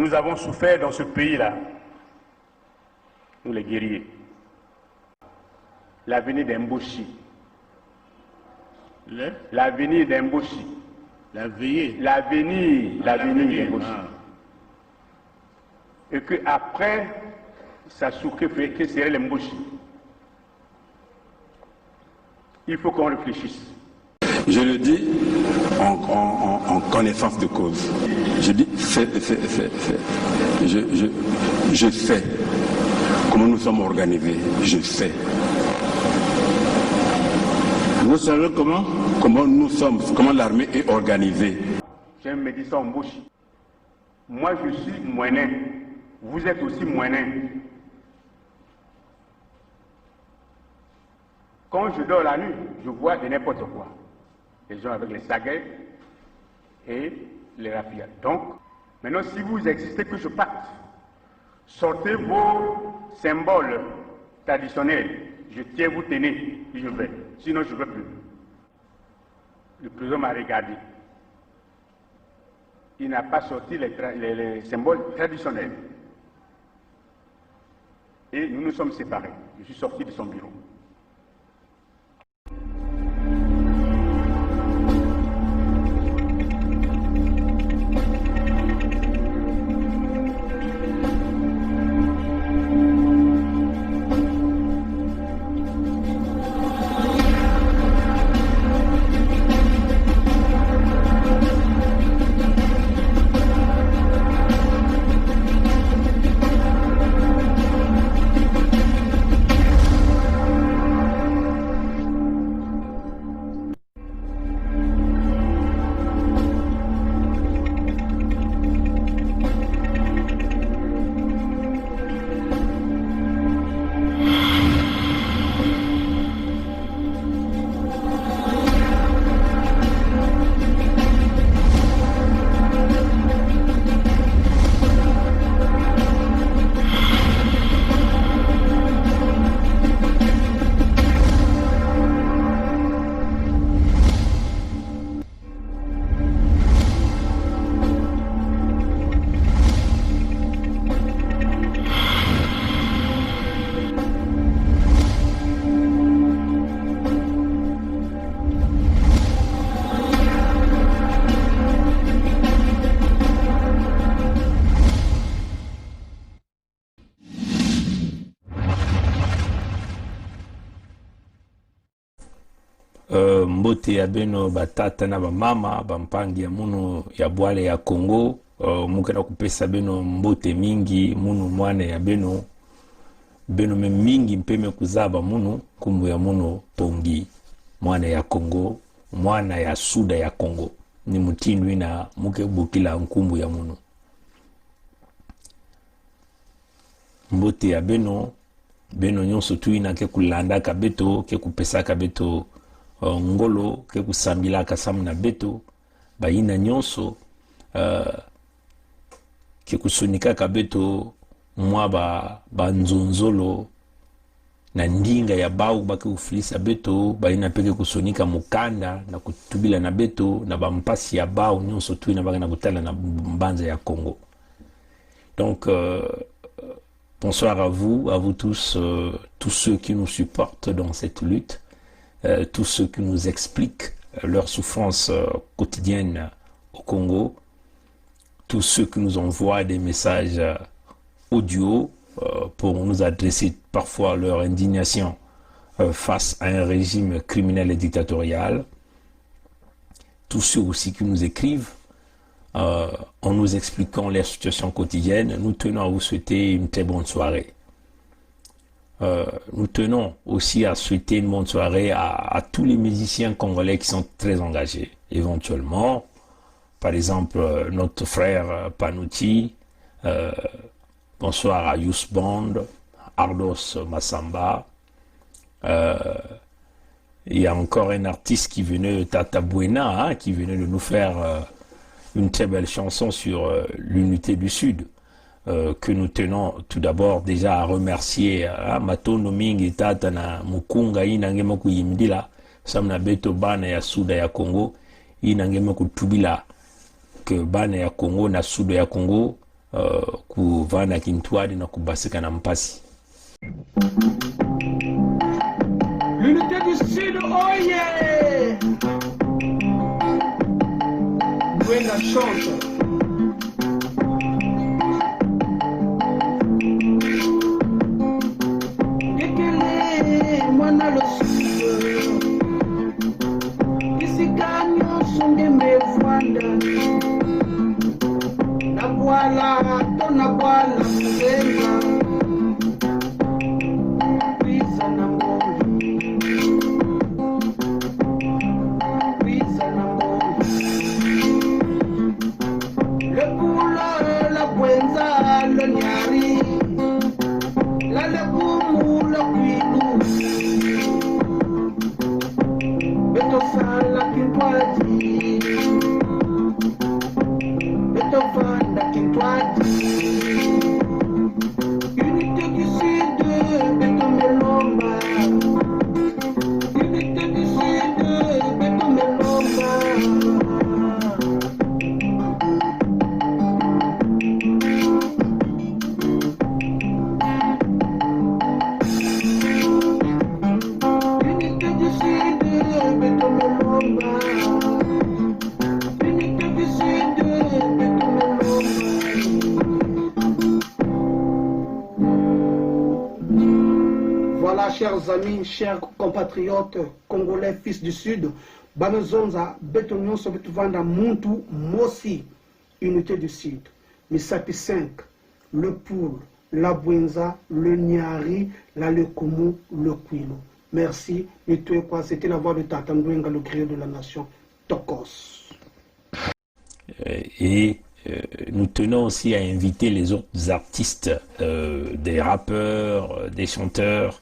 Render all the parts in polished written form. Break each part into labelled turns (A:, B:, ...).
A: Nous avons souffert dans ce pays-là, nous les guerriers. L'avenir d'Mboshi. L'avenir d'Mboshi. L'avenir d'Mboshi. Et qu'après, ça souffre que serait l'Mboshi. Il faut qu'on réfléchisse.
B: Je le dis en connaissance de cause. Je dis fais. Je sais comment nous sommes organisés. Je sais. Vous savez comment nous sommes, comment l'armée est organisée.
A: J'ai un médecin en bouche. Moi, je suis moyen. Vous êtes aussi moyen. Quand je dors la nuit, je vois de n'importe quoi. Les gens avec les saguets et les rapides. Donc, maintenant, si vous existez, que je parte, sortez vos symboles traditionnels. Je tiens, vous tenez, et je vais. Sinon, je ne veux plus. Le président m'a regardé. Il n'a pas sorti les symboles traditionnels. Et nous nous sommes séparés. Je suis sorti de son bureau.
C: Mbote ya beno batata na bamama bampangi ya munu ya bwale ya Congo mukena kupesa beno mbote mingi munu mwane ya beno me mingi mpeme kuzaba munu kumbu ya munu pongi mwane ya Congo mwana ya suda ya Congo ni mutindu ina muke bukila nkumbu ya munu mbote ya beno nyonso tu ina ke kulanda ka beto ke kupesa ka beto ngolo ke kusambila kasamu na beto baina nyonso ke kusunika ka beto mwa ba nzonzolo na ndinga ya bau bake ufilisa beto baina peke kusunika mukanda na kutubila na beto na bampasi ya bau nyonso tu ina baka na kutala na mbanza ya Congo. Donc bonsoir à vous tous, tous ceux qui nous supportent dans cette lutte. Tous ceux qui nous expliquent leur souffrance quotidienne au Congo, tous ceux qui nous envoient des messages audio pour nous adresser parfois leur indignation face à un régime criminel et dictatorial, tous ceux aussi qui nous écrivent en nous expliquant leur situation quotidienne, nous tenons à vous souhaiter une très bonne soirée. Nous tenons aussi à souhaiter une bonne soirée à tous les musiciens congolais qui sont très engagés. Éventuellement, par exemple, notre frère Panuti, bonsoir à Youth Band, Ardos Massamba. Il y a encore un artiste qui venait, Tata Buena, hein, qui venait de nous faire une très belle chanson sur l'unité du Sud. Que nous tenons tout d'abord déjà à remercier Matondo Mingi Tata na Mukunga inangema kuyimdila samna beto bana ya Suda ya Congo inangema kutubila que bana ya Congo na Suda ya Congo kuvana kintwadi na kubasika na mpasi.
D: L'unité du Sud, oh yeah! Jouez la chance. Mwana le Sud. Ici gagnons sont des mévoanda. Na boala, tona boala, kuzenga. Pisa na mbongi. Pisa na mbongi. Le boulot, la buenza, le nyari. La legumu, le cuinou. Beto sala kintwaji. Beto vanda kintwaji. Unité du Sud, Beto Melomba. Unité du Sud, Beto Melomba. Unité du Sud, Beto Melomba. Unité du Sud, Beto Melomba. Voilà, chers amis, chers compatriotes congolais, fils du Sud, Banozonza, Betonyon, Sobetuvanda, Muntu, Mosi, Unité du Sud, Misapi 5, le Poule, la Bwenza, le Nyari, la Lekomu, le Kwilo. Merci, et tout quoi, c'était la voix de Tatandouenga, le griot de la nation, Tokos.
C: Et nous tenons aussi à inviter les autres artistes, des rappeurs, des chanteurs,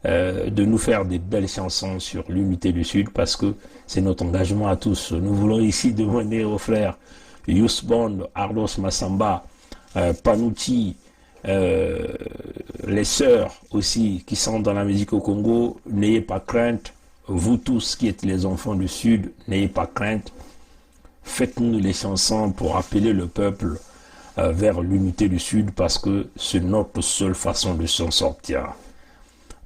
C: de nous faire des belles chansons sur l'unité du Sud parce que c'est notre engagement à tous. Nous voulons ici demander aux frères Yousbond, Arlos Massamba, Panucci, les sœurs aussi qui sont dans la musique au Congo, n'ayez pas crainte. Vous tous qui êtes les enfants du Sud, n'ayez pas crainte. Faites-nous les chansons pour appeler le peuple vers l'unité du Sud parce que c'est notre seule façon de s'en sortir.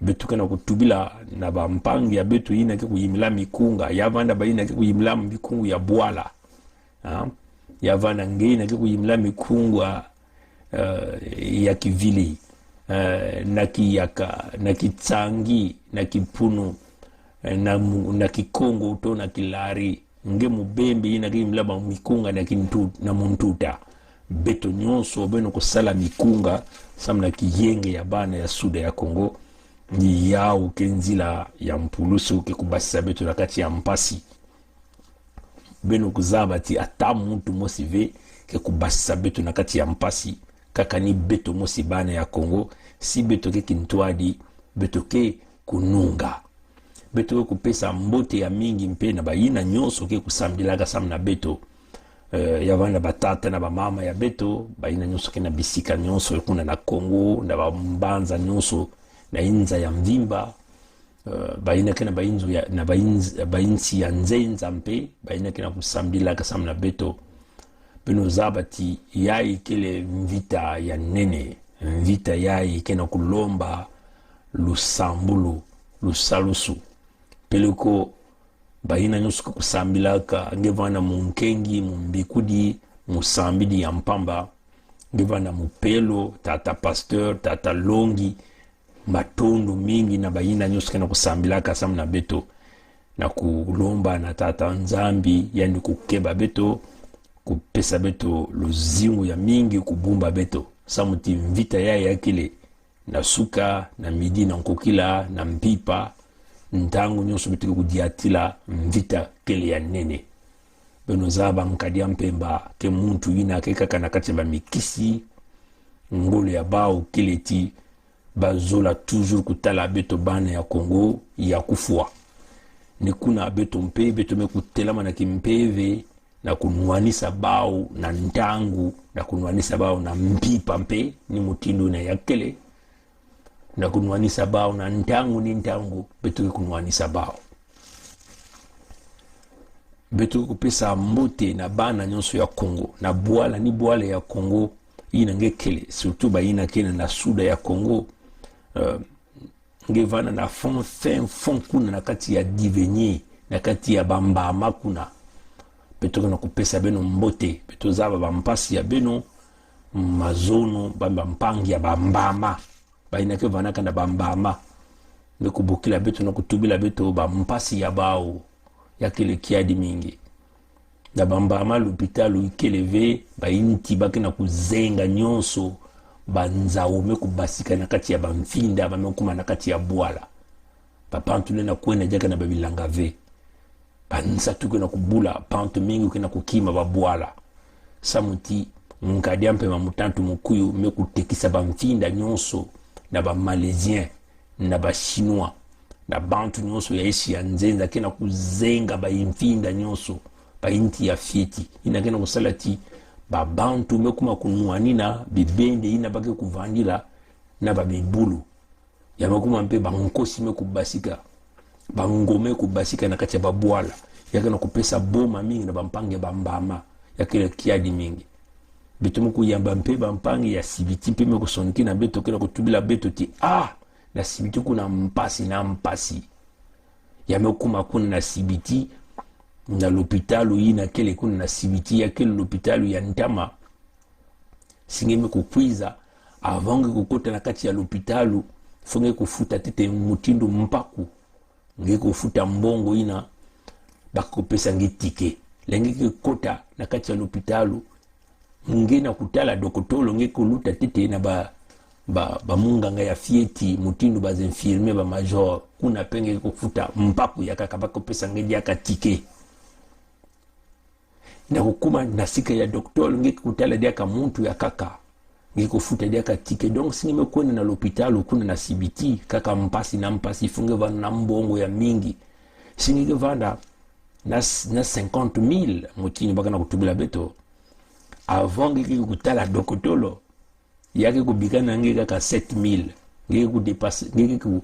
C: Betu kana kutubila na bampangi ya betu ina ke kuyimila mikunga yavanda baina ke kuyimila mikungu ya bwala yavanda ngeina ke kuyimila mikunga ya kivili na kiyaka na kitsangi na kipunu na kikongo uto na kilari nge mubembe ina ke yimila ba mikunga na kintu na muntuta beto nyonso beno kusala mikunga samna kiyenge ya bana ya Suda ya Kongo ni yao kenzila ya mpulusu ke kubasisa beto na kati ya mpasi beno kuzabati ata muntu mosive ke kubasisa beto na kati ya mpasi kaka ni beto mosi bana ya Kongo si beto ke kintwadi beto ke kununga beto ke kupesa mbote ya mingi mpe na bayina nyonso ke kusambilaga samna beto ya vanda batata na bamama ya beto bayina nyonso ke na bisika nyonso kuna na Kongo na bambanza nyonso na inza ya mvimba bayina ke na bayinzu ya na bayinsi ya nzenza mpe bayina ke na kusambilaga samna beto beno zabati yai kele mvita ya nene mvita yai kena kulomba lusambulu lusalusu peleko bayina nyusuka kusambilaka ngevana munkengi mumbikudi musambidi ya mpamba ngevana mupelo tata pasteur tata longi matondo mingi na bayina nyusuka na kusambilaka samna beto na kulomba na tata nzambi yani kukeba beto kupesa beto luzingu ya mingi kubumba beto samuti mvita ya kile na suka na midi na nkokila na mpipa ntangu nyonso beto kudiatila mvita kele ya nene beno zaba mkadia mpemba ke muntu ina ke kaka na kati ba mikisi ngolo ya bao kileti bazola toujours kutala beto bana ya Kongo ya kufua ni kuna beto mpe beto mekutelama na kimpeve na kunuanisa bao na ntangu na kunuanisa bao na mpipa mpe ni mutindo na yakele na kunuanisa bao na ntangu ni ntangu betu kunuanisa bao betu kupesa mbote na bana nyonso ya Kongo na bwala ni bwala ya Kongo ina ngekele surtout ba ina kena na suda ya Congo ngevana na fond kuna na kati ya Divenier na kati ya Bambama kuna peto na kupesa beno mbote peto zaba bampasi ya beno mazono bampangi ya Bambama ba ina ke vana kana Bambama ne kubukila beto na kutubila beto bampasi ya bao ya kile kiadi mingi na Bambama l'hôpital ikeleve ba inti bakina kuzenga nyonso banzaume kubasika na kati ya bamfinda bamekuma na kati ya bwala papantule na kwena jaka na babilanga ve bansa tuke na kubula panto mingi kena kukima babwala samuti nkadia mpe mamutantu mukuyu mekutekisa bamfinda nyonso na ba malaisien na ba chinois na bantu nyonso ya esi ya nzenza kena kuzenga ba infinda nyonso ba inti ya fieti ina kena kusalati babantu mekuma kunuanina bibende ina bake kuvandila na babibulu ya mekuma mpe bankosi mekubasika bangome kubasika na kati ya babwala yake na kupesa boma mingi na bampange Bambama yake kiadi mingi beto muku yamba mpe bampange ya sibiti mpe mekusoniki na beto kena kutubila beto ti na sibiti kuna mpasi ya mekuma kuna na sibiti na l'hôpital ina kele kuna na sibiti ya kele l'hôpital ya Ntama singeme kukwiza avant kukota na kati ya l'hôpital fonge kufuta tete mutindo mpaku nge kufuta mbongo ina bakopesa ngitike lenge kota na kati ya l'hôpital nge na kutala dokotolo nge kuluta tete na ba munganga ya fieti mutindo ba infirmier ba major kuna penge kufuta mpaku ya kaka bakopesa nge dia katike na kukuma na sika ya doktor ngeki kutala diaka muntu ya kaka ngeki kufuta diaka tike donc sinime kwenda na l'hôpital kuna na CBT kaka mpasi funge vana na mbongo ya mingi sinige vanda na 50,000 mutini baka na kutubila beto avant ngeki kutala dokotolo yake kubikana ngeki kaka 7,000 ngeki kudepase ngeki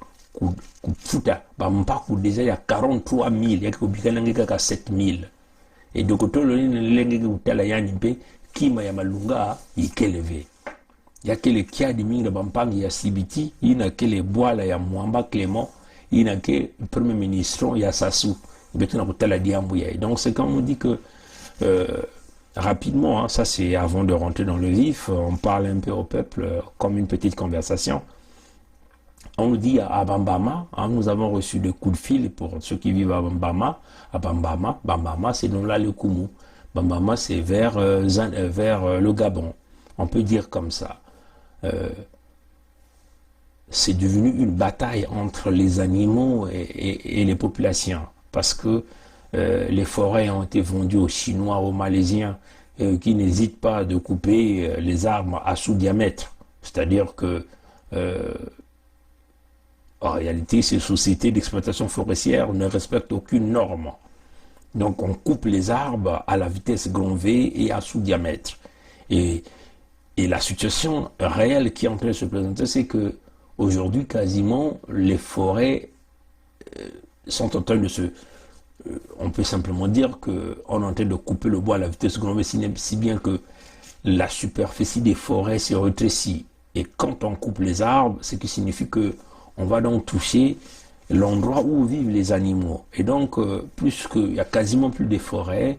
C: kufuta bampaku deja ya 43,000 yake kubikana ngeki kaka 7,000 et dokotolo ni lenge kutala yani mpe kima ya malunga ikeleve ya kele kiadi mingi bampangi ya CBT ina kele bwala ya Mwamba Clément ina ke premier ministre ya Sassou beto na kutala diambu ya donc c'est quand on dit que rapidement ça c'est avant de rentrer dans le vif on parle un peu au peuple comme une petite conversation. On nous dit à Bambama, nous avons reçu des coups de fil pour ceux qui vivent à Bambama. À Bambama, Bambama c'est dans le Koumou. Bambama c'est vers le Gabon. On peut dire comme ça. C'est devenu une bataille entre les animaux et les populations. Parce que les forêts ont été vendues aux Chinois, aux Malaisiens, qui n'hésitent pas de couper les arbres à sous-diamètre. C'est-à-dire que en réalité, ces sociétés d'exploitation forestière ne respectent aucune norme. Donc on coupe les arbres à la vitesse grand V et à sous-diamètre. Et la situation réelle qui est en train de se présenter, c'est que aujourd'hui, quasiment, les forêts sont en train de se... on peut simplement dire qu'on est en train de couper le bois à la vitesse grand V, si bien que la superficie des forêts se rétrécit. Et quand on coupe les arbres, ce qui signifie que on va donc toucher l'endroit où vivent les animaux. Et donc, puisqu'il y a quasiment plus de forêts,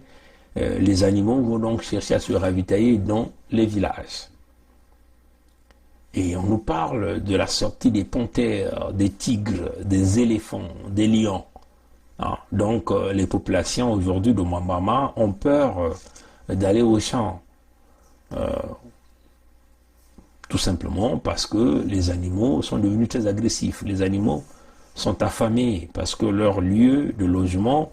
C: les animaux vont donc chercher à se ravitailler dans les villages. Et on nous parle de la sortie des panthères, des tigres, des éléphants, des lions. Donc, les populations aujourd'hui de Mwambama ont peur d'aller au champ. Tout simplement parce que les animaux sont devenus très agressifs. Les animaux sont affamés parce que leur lieu de logement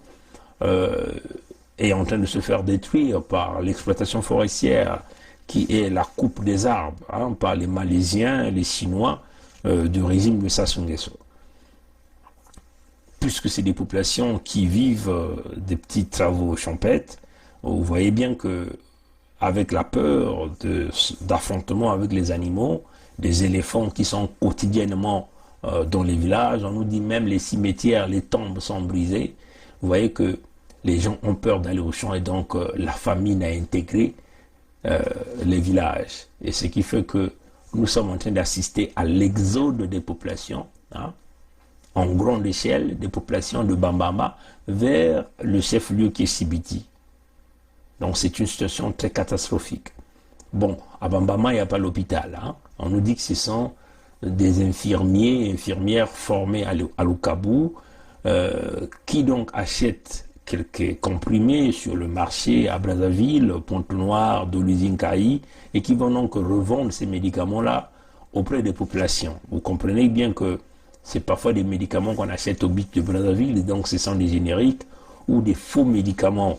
C: est en train de se faire détruire par l'exploitation forestière qui est la coupe des arbres par les Malaisiens et les Chinois du régime de Sassou Nguesso. Puisque c'est des populations qui vivent des petits travaux champêtres, vous voyez bien que avec la peur d'affrontements avec les animaux, des éléphants qui sont quotidiennement dans les villages, on nous dit même les cimetières, les tombes sont brisées. Vous voyez que les gens ont peur d'aller au champ et donc la famine a intégré les villages. Et ce qui fait que nous sommes en train d'assister à l'exode des populations, hein, en grande échelle, des populations de Bambama vers le chef-lieu qui est Sibiti. Donc c'est une situation très catastrophique. Bon, à Bambama, il n'y a pas l'hôpital. Hein. On nous dit que ce sont des infirmiers et infirmières formés à l'Okabu qui donc achètent quelques comprimés sur le marché à Brazzaville, Pointe-Noire, de l'usine Kaï, et qui vont donc revendre ces médicaments-là auprès des populations. Vous comprenez bien que c'est parfois des médicaments qu'on achète au BIC de Brazzaville, donc ce sont des génériques ou des faux médicaments.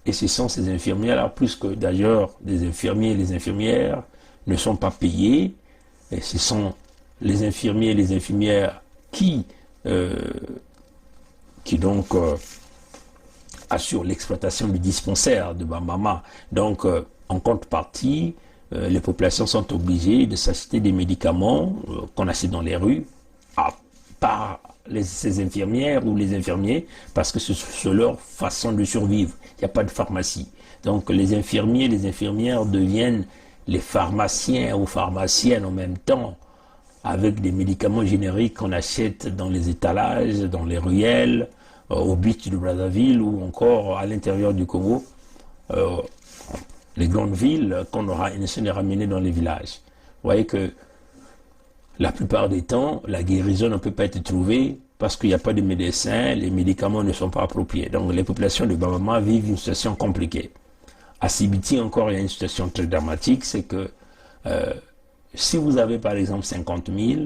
C: Et ce sont ces infirmières-là, plus que d'ailleurs des infirmiers et les infirmières ne sont pas payés, et ce sont les infirmiers et les infirmières qui donc assurent l'exploitation du dispensaire de Bambama. Donc, en contrepartie, les populations sont obligées de s'acheter des médicaments qu'on achète dans les rues par ces infirmières ou les infirmiers, parce que c'est leur façon de survivre. Il n'y a pas de pharmacie. Donc, les infirmiers et les infirmières deviennent les pharmaciens ou pharmaciennes en même temps, avec des médicaments génériques qu'on achète dans les étalages, dans les ruelles, au beach de Brazzaville ou encore à l'intérieur du Congo, les grandes villes qu'on aura essayé de ramener dans les villages. Vous voyez que la plupart des temps, la guérison ne peut pas être trouvée parce qu'il n'y a pas de médecins, les médicaments ne sont pas appropriés. Donc les populations de Bambama vivent une situation compliquée. À Sibiti encore, il y a une situation très dramatique, c'est que si vous avez par exemple 50 000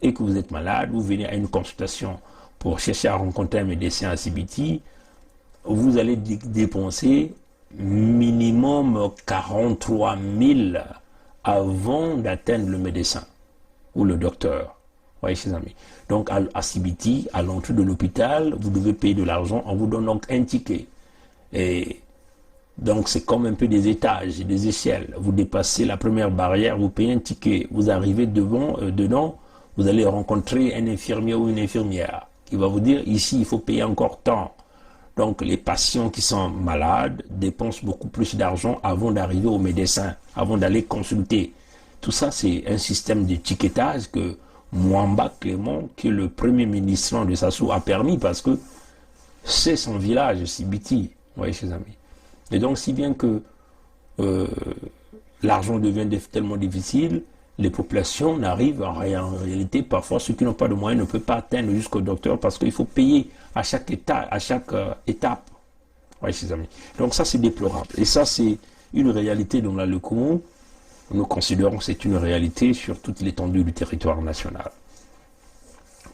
C: et que vous êtes malade, vous venez à une consultation pour chercher à rencontrer un médecin à Sibiti, vous allez dépenser minimum 43 000 avant d'atteindre le médecin ou le docteur. Vous voyez, chers amis. Donc à Sibiti, à l'entrée de l'hôpital, vous devez payer de l'argent, on vous donne donc un ticket. Et donc c'est comme un peu des étages, des échelles. Vous dépassez la première barrière, vous payez un ticket, vous arrivez dedans, vous allez rencontrer un infirmier ou une infirmière qui va vous dire, ici il faut payer encore tant. Donc les patients qui sont malades dépensent beaucoup plus d'argent avant d'arriver au médecin, avant d'aller consulter. Tout ça, c'est un système de tiquetage que Mwamba Clément, qui est le premier ministre de Sassou, a permis parce que c'est son village, Sibiti. Vous voyez, chers amis. Et donc, si bien que l'argent devient tellement difficile, les populations n'arrivent en réalité, parfois ceux qui n'ont pas de moyens ne peuvent pas atteindre jusqu'au docteur parce qu'il faut payer à chaque étape. Oui, chers amis. Donc ça, c'est déplorable. Et ça, c'est une réalité dont là, le Congo, nous considérons que c'est une réalité sur toute l'étendue du territoire national.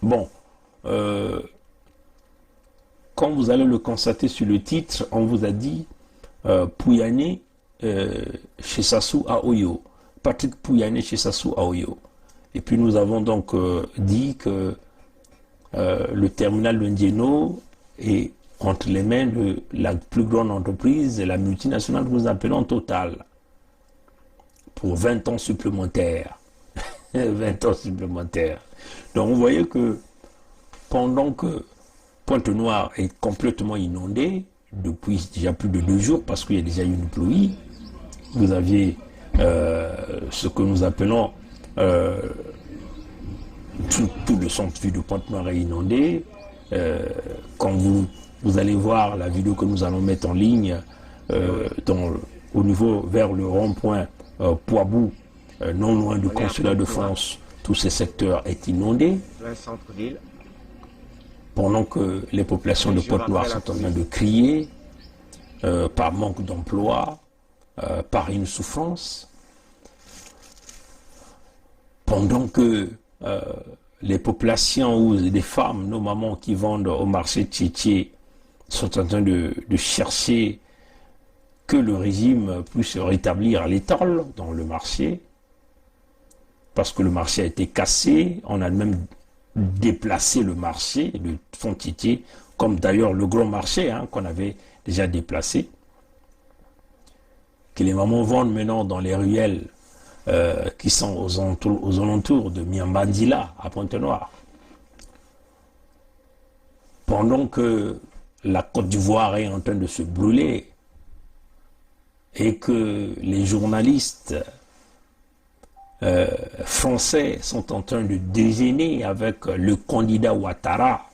C: Bon, comme vous allez le constater sur le titre, on vous a dit Pouyanné chez Sassou à Oyo. Patrick Pouyanné chez Sassou à Oyo. Et puis nous avons donc dit que le terminal de Ndieno est entre les mains de la plus grande entreprise, la multinationale que nous appelons Total, pour 20 ans supplémentaires. 20 ans supplémentaires. Donc vous voyez que pendant que Pointe-Noire est complètement inondée, depuis déjà plus de 2 jours, parce qu'il y a déjà eu une pluie, vous aviez ce que nous appelons tout le centre-ville de Pointe-Noire est inondé. Quand vous allez voir la vidéo que nous allons mettre en ligne au niveau vers le rond-point Poibou, non loin du consulat de France, tout ce secteur est inondé. Pendant que les populations de Pointe-Noire sont en train de crier par manque d'emploi, par une souffrance, pendant que les populations ou des femmes, nos mamans qui vendent au marché Tchétché, sont en train de chercher que le régime puisse rétablir l'étole dans le marché, parce que le marché a été cassé, on a même déplacé le marché, le fonds Tchétché, comme d'ailleurs le gros marché qu'on avait déjà déplacé, que les mamans vendent maintenant dans les ruelles qui sont aux alentours de Miambandila, à Pointe-Noire. Pendant que la Côte d'Ivoire est en train de se brûler, et que les journalistes français sont en train de déjeuner avec le candidat Ouattara,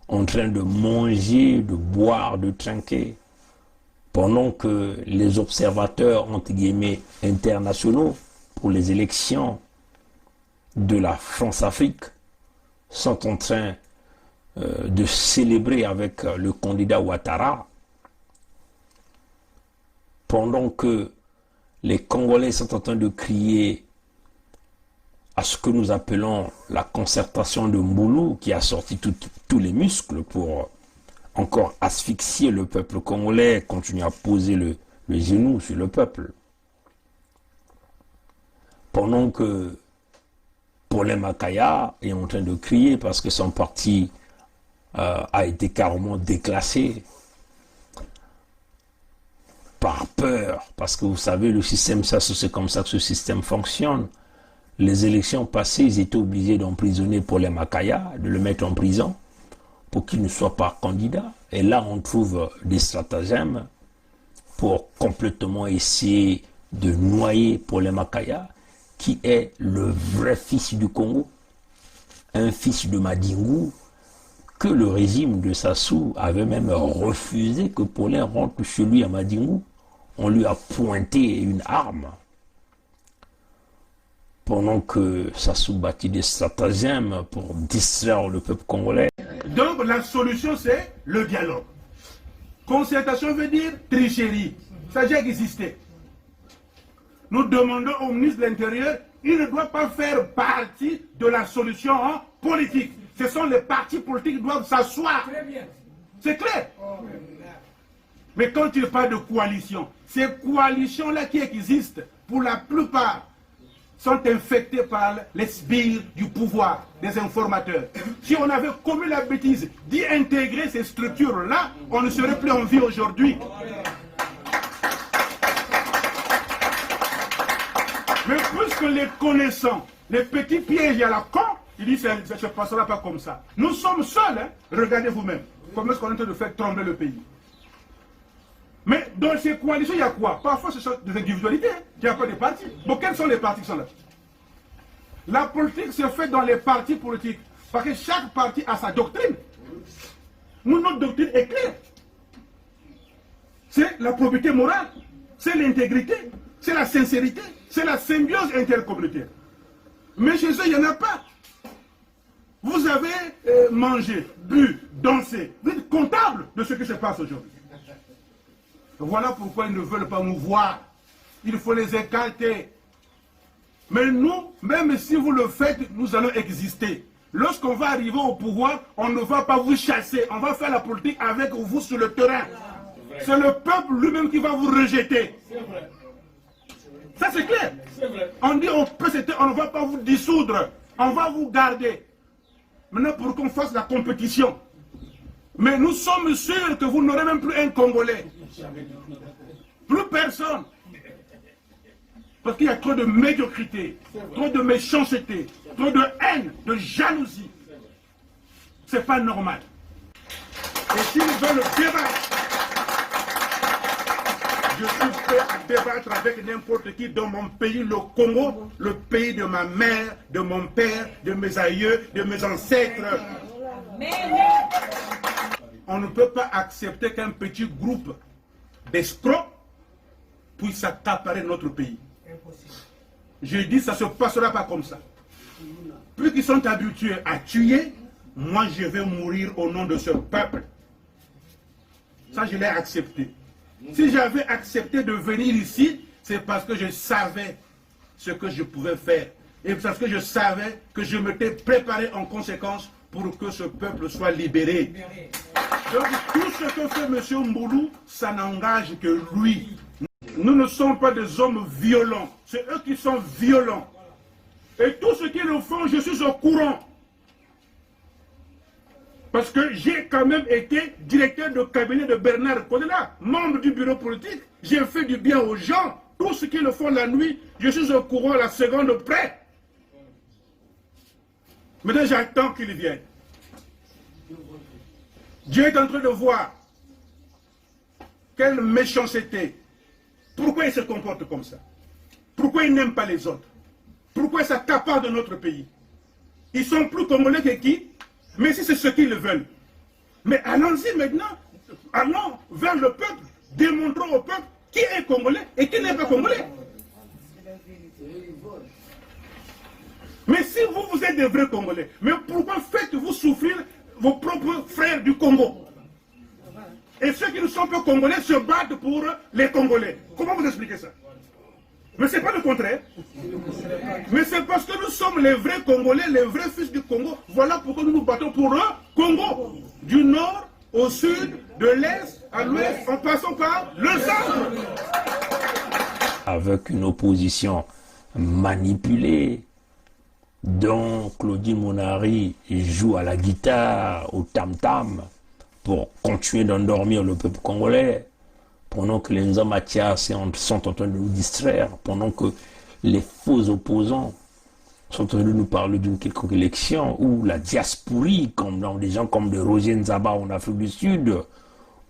C: en train de manger, de boire, de trinquer, pendant que les observateurs, entre guillemets, internationaux pour les élections de la France-Afrique sont en train de célébrer avec le candidat Ouattara, pendant que les Congolais sont en train de crier à ce que nous appelons la concertation de Mboulou, qui a sorti tous les muscles pour encore asphyxier le peuple congolais, continuer à poser le genou sur le peuple. Pendant que Paulin Makaya est en train de crier parce que son parti a été carrément déclassé par peur, parce que vous savez, le système, c'est comme ça que ce système fonctionne. Les élections passées, ils étaient obligés d'emprisonner Paulin Makaya, de le mettre en prison pour qu'il ne soit pas candidat. Et là, on trouve des stratagèmes pour complètement essayer de noyer Paulin Makaya, qui est le vrai fils du Congo, un fils de Madingou, que le régime de Sassou avait même refusé que Paulin rentre chez lui à Madingou. On lui a pointé une arme. Pendant que Sassou bâtit des stratagèmes pour distraire le peuple congolais.
E: Donc la solution, c'est le dialogue. Concertation veut dire tricherie. Ça a déjà existé. Nous demandons au ministre de l'Intérieur, il ne doit pas faire partie de la solution politique. Ce sont les partis politiques qui doivent s'asseoir. C'est clair. Mais quand il parle de coalition, ces coalitions-là qui existent, pour la plupart, sont infectées par les sbires du pouvoir, des informateurs. Si on avait commis la bêtise d'y intégrer ces structures-là, on ne serait plus en vie aujourd'hui. Mais puisque les connaissants, les petits pièges à la con, ils disent ça ne se passera pas comme ça. Nous sommes seuls, hein? Regardez vous-même. Comment est-ce qu'on est en train de faire trembler le pays? Mais dans ces coalitions, il y a quoi? Parfois, ce sont des individualités, hein? Il n'y a pas de partis. Bon, quels sont les partis qui sont là? La politique se fait dans les partis politiques. Parce que chaque parti a sa doctrine. Nous, notre doctrine est claire. C'est la probité morale, c'est l'intégrité, c'est la sincérité, c'est la symbiose intercommunautaire. Mais chez eux, il n'y en a pas. Vous avez mangé, bu, dansé. Vous êtes comptable de ce qui se passe aujourd'hui. Voilà pourquoi ils ne veulent pas nous voir. Il faut les écarter. Mais nous, même si vous le faites, nous allons exister. Lorsqu'on va arriver au pouvoir, on ne va pas vous chasser. On va faire la politique avec vous sur le terrain. C'est le peuple lui-même qui va vous rejeter. Ça c'est clair. On dit on ne va pas vous dissoudre. On va vous garder. Maintenant pour qu'on fasse la compétition. Mais nous sommes sûrs que vous n'aurez même plus un Congolais. Plus personne. Parce qu'il y a trop de médiocrité, trop de méchanceté, trop de haine, de jalousie. C'est pas normal. Et s'ils veulent débattre, je suis prêt à débattre avec n'importe qui dans mon pays, le Congo, le pays de ma mère, de mon père, de mes aïeux, de mes ancêtres. On ne peut pas accepter qu'un petit groupe d'escrocs puisse accaparer notre pays. Je dis, ça ne se passera pas comme ça. Plus qu'ils sont habitués à tuer, moi je vais mourir au nom de ce peuple. Ça, je l'ai accepté. Si j'avais accepté de venir ici, c'est parce que je savais ce que je pouvais faire. Et parce que je savais que je m'étais préparé en conséquence pour que ce peuple soit libéré. Donc tout ce que fait M. Mboulou, ça n'engage que lui. Nous ne sommes pas des hommes violents. C'est eux qui sont violents. Et tout ce qu'ils le font, je suis au courant. Parce que j'ai quand même été directeur de cabinet de Bernard Kodela, membre du bureau politique. J'ai fait du bien aux gens. Tout ce qu'ils le font la nuit, je suis au courant à la seconde près. Maintenant, j'attends qu'ils viennent. Dieu est en train de voir quelle méchanceté, Pourquoi ils se comportent comme ça? Pourquoi ils n'aiment pas les autres? Pourquoi ils s'accaparent de notre pays? Ils sont plus congolais que qui? Mais si c'est ce qu'ils veulent. Mais allons-y maintenant, allons vers le peuple, démontrons au peuple qui est congolais et qui n'est pas congolais. Mais si vous êtes des vrais Congolais, mais pourquoi faites-vous souffrir vos propres frères du Congo? Et ceux qui ne sont pas Congolais se battent pour les Congolais. Comment vous expliquez ça? Mais ce n'est pas le contraire. Mais c'est parce que nous sommes les vrais Congolais, les vrais fils du Congo. Voilà pourquoi nous nous battons pour le Congo. Du nord au sud, de l'est à l'ouest, en passant par le centre.
C: Avec une opposition manipulée, dont Claudine Monari joue à la guitare, au tam-tam, pour continuer d'endormir le peuple congolais, pendant que les Nzamatias sont en train de nous distraire, pendant que les faux opposants sont en train de nous parler d'une quelconque élection, ou la diasporie, comme dans des gens comme de Roger Nzaba en Afrique du Sud,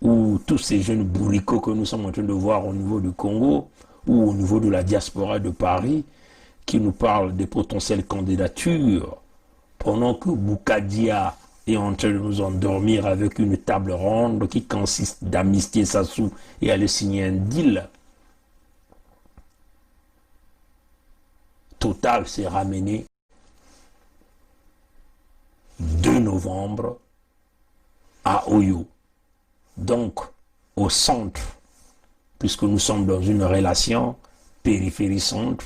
C: ou tous ces jeunes bourricots que nous sommes en train de voir au niveau du Congo, ou au niveau de la diaspora de Paris, qui nous parlent des potentielles candidatures, pendant que Boukadia est en train de nous endormir avec une table ronde qui consiste d'amnistier Sassou et aller signer un deal. Total s'est ramené 2 novembre à Oyo, donc au centre, puisque nous sommes dans une relation périphérie-centre,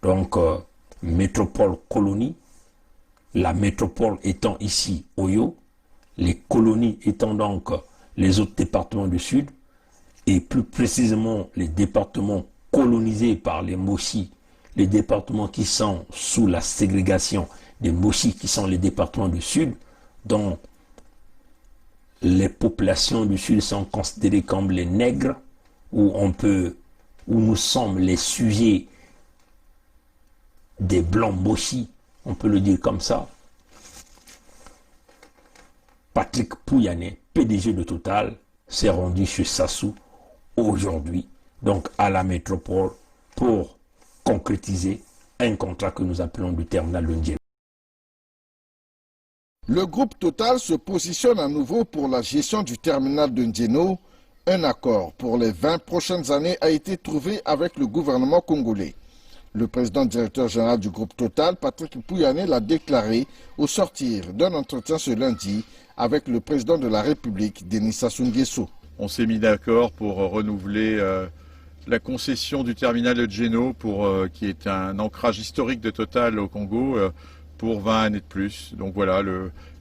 C: donc métropole-colonie, la métropole étant ici Oyo, les colonies étant donc les autres départements du sud, et plus précisément les départements colonisés par les Moshi, les départements qui sont sous la ségrégation des Moshi, qui sont les départements du sud, dont les populations du sud sont considérées comme les nègres, où nous sommes les sujets des blancs Moshi, on peut le dire comme ça. Patrick Pouyanné, PDG de Total, s'est rendu chez Sassou aujourd'hui, donc à la métropole, pour concrétiser un contrat que nous appelons du terminal de Ndjeno.
F: Le groupe Total se positionne à nouveau pour la gestion du terminal de Ndjeno. Un accord pour les 20 prochaines années a été trouvé avec le gouvernement congolais. Le président directeur général du groupe Total, Patrick Pouyanné, l'a déclaré au sortir d'un entretien ce lundi avec le président de la République, Denis Sassou Nguesso.
G: On s'est mis d'accord pour renouveler la concession du terminal de Ndjeno, qui est un ancrage historique de Total au Congo, pour 20 années de plus. Donc voilà,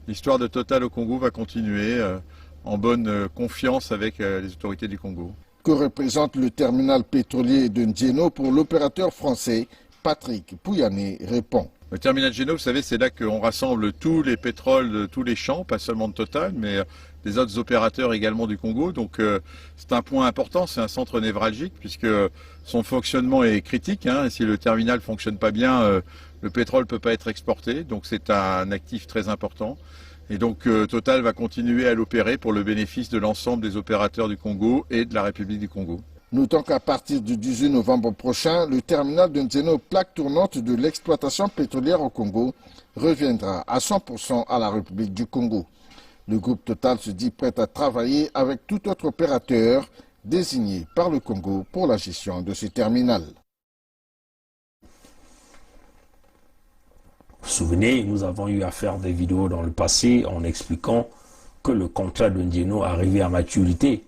G: l'histoire de Total au Congo va continuer en bonne confiance avec les autorités du Congo.
F: Que représente le terminal pétrolier de Ndjeno pour l'opérateur français? Patrick Pouyanné répond.
G: Le terminal Ndjeno, vous savez, c'est là qu'on rassemble tous les pétroles de tous les champs, pas seulement de Total, mais des autres opérateurs également du Congo. Donc c'est un point important, c'est un centre névralgique, puisque son fonctionnement est critique. Et si le terminal ne fonctionne pas bien, le pétrole ne peut pas être exporté. Donc c'est un actif très important. Et donc Total va continuer à l'opérer pour le bénéfice de l'ensemble des opérateurs du Congo et de la République du Congo.
F: Notons qu'à partir du 18 novembre prochain, le terminal de Ndjeno, plaque tournante de l'exploitation pétrolière au Congo, reviendra à 100% à la République du Congo. Le groupe Total se dit prêt à travailler avec tout autre opérateur désigné par le Congo pour la gestion de ce terminal.
C: Vous vous souvenez, nous avons eu à faire des vidéos dans le passé en expliquant que le contrat de Ndjeno arrivait à maturité.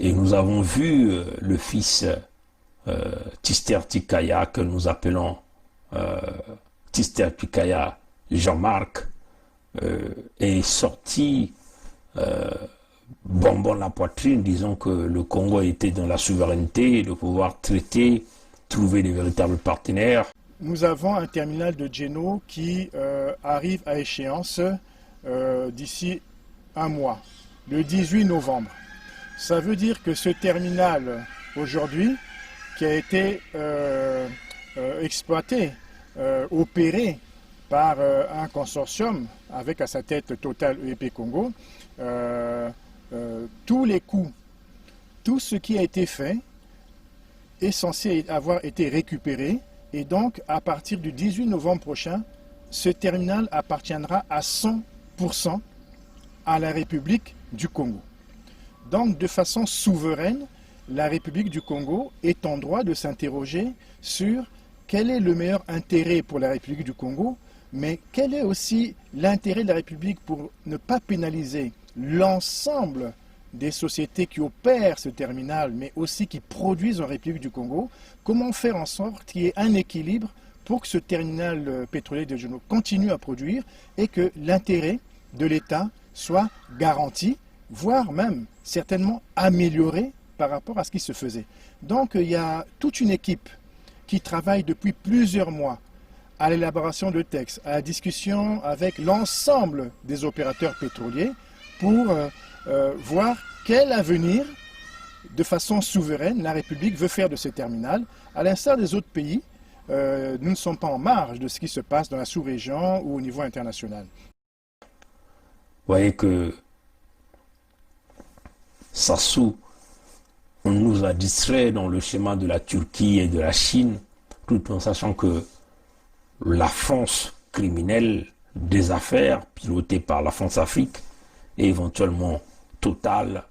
C: Et nous avons vu le fils Tister Tikaya, que nous appelons Tister Tikaya Jean-Marc, est sorti bonbon la poitrine, disant que le Congo était dans la souveraineté de pouvoir traiter, trouver des véritables partenaires.
H: Nous avons un terminal de Ndjeno qui arrive à échéance d'ici un mois, le 18 novembre. Ça veut dire que ce terminal, aujourd'hui, qui a été exploité, opéré par un consortium avec à sa tête Total EP Congo, tous les coûts tout ce qui a été fait est censé avoir été récupéré et donc à partir du 18 novembre prochain, ce terminal appartiendra à 100% à la République du Congo. Donc de façon souveraine, la République du Congo est en droit de s'interroger sur quel est le meilleur intérêt pour la République du Congo, mais quel est aussi l'intérêt de la République pour ne pas pénaliser l'ensemble des sociétés qui opèrent ce terminal, mais aussi qui produisent en République du Congo. Comment faire en sorte qu'il y ait un équilibre pour que ce terminal pétrolier de Djeno continue à produire et que l'intérêt de l'État soit garanti, voire même certainement amélioré par rapport à ce qui se faisait. Donc il y a toute une équipe qui travaille depuis plusieurs mois à l'élaboration de textes, à la discussion avec l'ensemble des opérateurs pétroliers pour voir quel avenir, de façon souveraine, la République veut faire de ce terminal. À l'instar des autres pays, nous ne sommes pas en marge de ce qui se passe dans la sous-région ou au niveau international.
C: Vous voyez que Sassou, on nous a distrait dans le schéma de la Turquie et de la Chine, tout en sachant que la France criminelle des affaires, pilotée par la France-Afrique, et éventuellement Total,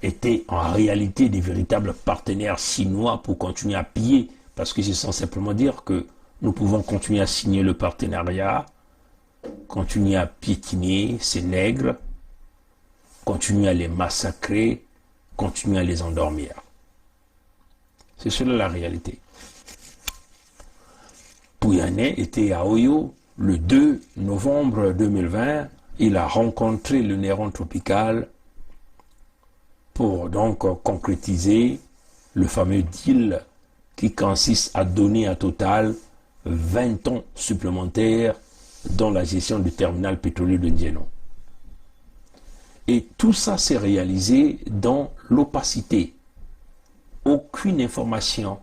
C: étaient en réalité des véritables partenaires chinois pour continuer à piller, parce que c'est sans simplement dire que nous pouvons continuer à signer le partenariat, continuer à piétiner ces nègres, continuer à les massacrer, continuer à les endormir. C'est cela la réalité. Pouyanné était à Oyo le 2 novembre 2020. Il a rencontré le Néron tropical pour donc concrétiser le fameux deal qui consiste à donner à Total 20 ans supplémentaires dans la gestion du terminal pétrolier de Djeno. Et tout ça s'est réalisé dans l'opacité. Aucune information,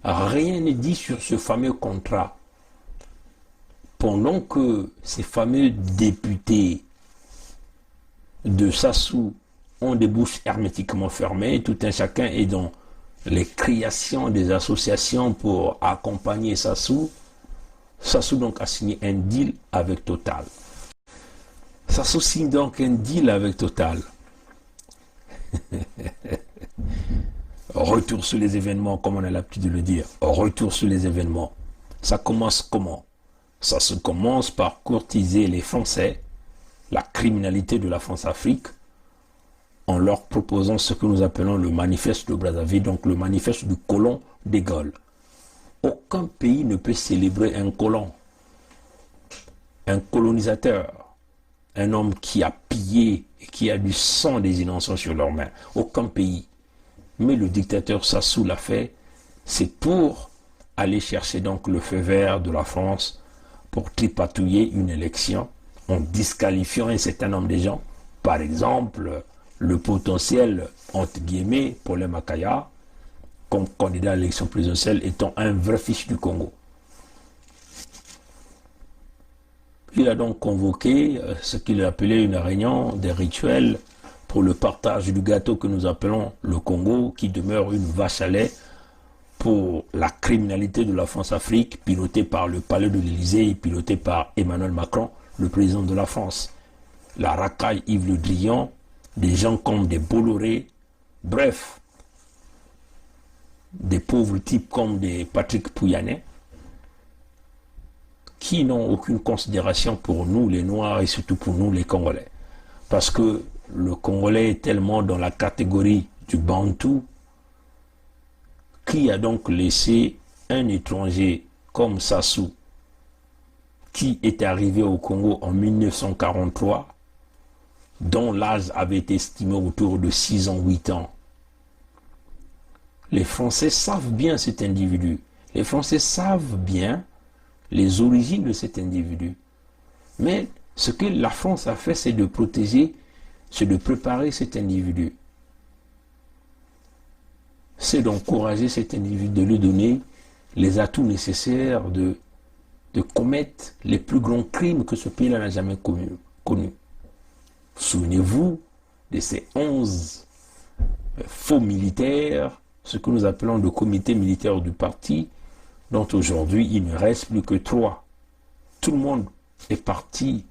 C: rien n'est dit sur ce fameux contrat. Pendant que ces fameux députés de Sassou ont des bouches hermétiquement fermées, tout un chacun est dans les créations des associations pour accompagner Sassou. Sassou donc a signé un deal avec Total. Sassou signe donc un deal avec Total. Retour sur les événements, comme on a l'habitude de le dire. Retour sur les événements. Ça commence comment? Ça se commence par courtiser les Français, la criminalité de la France-Afrique, en leur proposant ce que nous appelons le manifeste de Brazzaville, donc le manifeste du colon de Gaulle. Aucun pays ne peut célébrer un colon, un colonisateur, un homme qui a pillé et qui a du sang des innocents sur leurs mains. Aucun pays. Mais le dictateur Sassou l'a fait, c'est pour aller chercher donc le feu vert de la France pour tripatouiller une élection en disqualifiant un certain nombre de gens. Par exemple, le potentiel, entre guillemets, Paulin Makaya, comme candidat à l'élection présidentielle, étant un vrai fiche du Congo. Il a donc convoqué ce qu'il appelait une réunion des rituels pour le partage du gâteau que nous appelons le Congo, qui demeure une vache à lait pour la criminalité de la France-Afrique, pilotée par le palais de l'Élysée et pilotée par Emmanuel Macron, le président de la France. La racaille Yves Le Drian, des gens comme des Bolloré, bref, des pauvres types comme des Patrick Pouyanné, qui n'ont aucune considération pour nous les Noirs et surtout pour nous les Congolais. Parce que le Congolais est tellement dans la catégorie du Bantou, qui a donc laissé un étranger comme Sassou, qui est arrivé au Congo en 1943, dont l'âge avait été estimé autour de 6 ans, 8 ans. Les Français savent bien cet individu. Les Français savent bien les origines de cet individu. Mais ce que la France a fait, c'est de protéger, c'est de préparer cet individu. C'est d'encourager cet individu, de lui donner les atouts nécessaires de commettre les plus grands crimes que ce pays-là n'a jamais connus. Souvenez-vous de ces 11 faux militaires, ce que nous appelons le comité militaire du parti, dont aujourd'hui il ne reste plus que 3. Tout le monde est parti.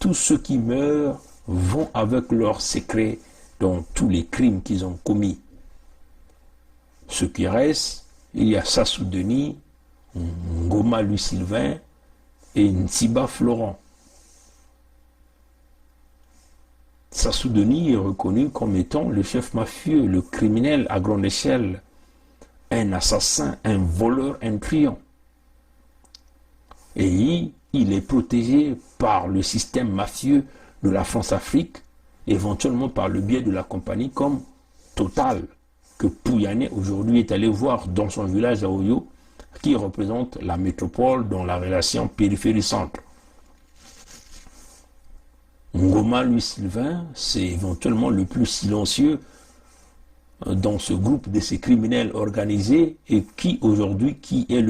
C: Tous ceux qui meurent vont avec leurs secrets dans tous les crimes qu'ils ont commis. Ce qui reste, il y a Sassou Denis, Ngoma Louis Sylvain et Ntsiba Florent. Sassou Denis est reconnu comme étant le chef mafieux, le criminel à grande échelle, un assassin, un voleur, un truand. Et il est protégé par le système mafieux de la France-Afrique, éventuellement par le biais de la compagnie comme Total, que Pouyanné aujourd'hui est allé voir dans son village à Oyo, qui représente la métropole dans la relation périphérie-centre. Ngoma Louis Sylvain, c'est éventuellement le plus silencieux dans ce groupe de ces criminels organisés et qui aujourd'hui est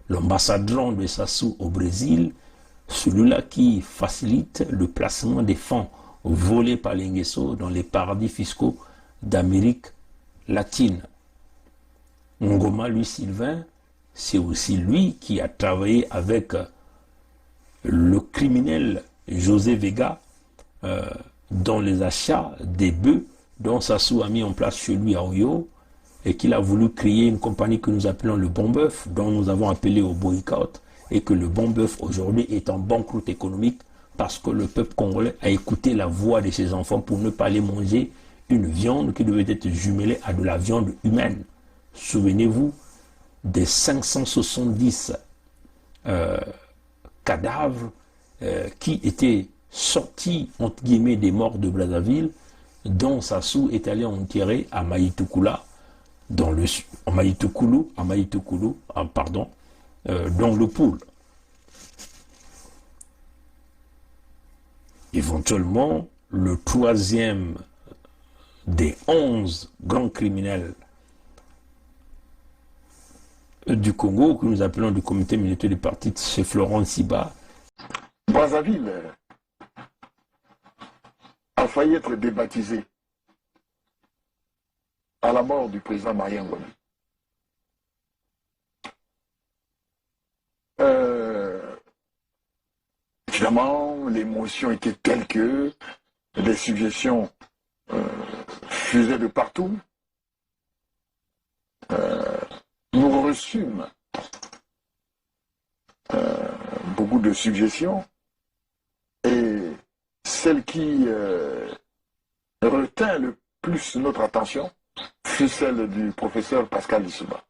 C: l'ambassadeur de Sassou au Brésil, celui-là qui facilite le placement des fonds volés par les Nguesso dans les paradis fiscaux d'Amérique latine. Ngoma Louis Sylvain, c'est aussi lui qui a travaillé avec le criminel José Vega dans les achats des bœufs dont Sassou a mis en place chez lui à Oyo et qu'il a voulu créer une compagnie que nous appelons le Bon Bœuf, dont nous avons appelé au boycott, et que le Bon Bœuf aujourd'hui est en banqueroute économique parce que le peuple congolais a écouté la voix de ses enfants pour ne pas aller manger une viande qui devait être jumelée à de la viande humaine. Souvenez-vous des 570 cadavres qui étaient sortis, entre guillemets, des morts de Brazzaville, dont Sassou est allé enterrer à Maïtoukoula, dans le Poul. Éventuellement, le troisième des 11 grands criminels du Congo, que nous appelons du comité militaire du parti, c'est Florent Ntsiba.
F: Brazzaville a failli être débaptisé à la mort du président Marien Ngouabi. Évidemment, l'émotion était telle que des suggestions fusaient de partout. Nous reçûmes beaucoup de suggestions et celle qui retint le plus notre attention fut celle du professeur Pascal Lissouba.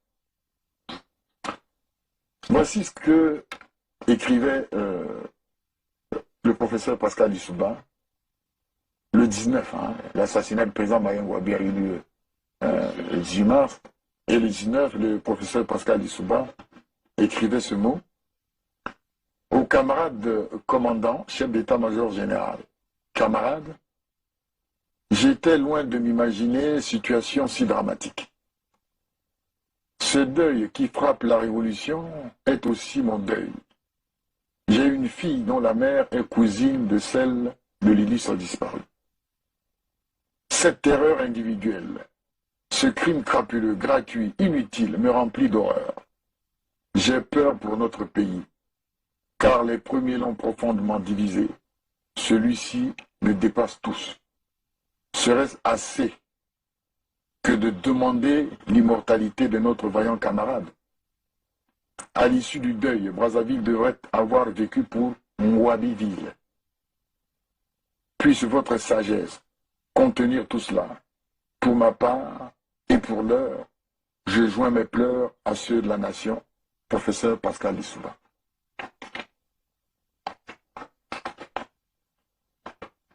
F: Voici ce que écrivait le professeur Pascal Lissouba le 19, l'assassinat du président Marien Ngouabi a eu lieu le 18 mars, et le 19, le professeur Pascal Lissouba écrivait ce mot: aux camarades commandants, chef d'état-major général, camarades, j'étais loin de m'imaginer situation si dramatique. Ce deuil qui frappe la révolution est aussi mon deuil. J'ai une fille dont la mère est cousine de celle de l'illustre disparu. Cette terreur individuelle, ce crime crapuleux, gratuit, inutile, me remplit d'horreur. J'ai peur pour notre pays, car les premiers l'ont profondément divisé. Celui-ci me dépasse tous. Serait-ce assez que de demander l'immortalité de notre vaillant camarade? À l'issue du deuil, Brazzaville devrait avoir vécu pour Ngouabiville. Puisse votre sagesse contenir tout cela. Pour ma part et pour l'heure, je joins mes pleurs à ceux de la nation. Professeur Pascal Lissouba.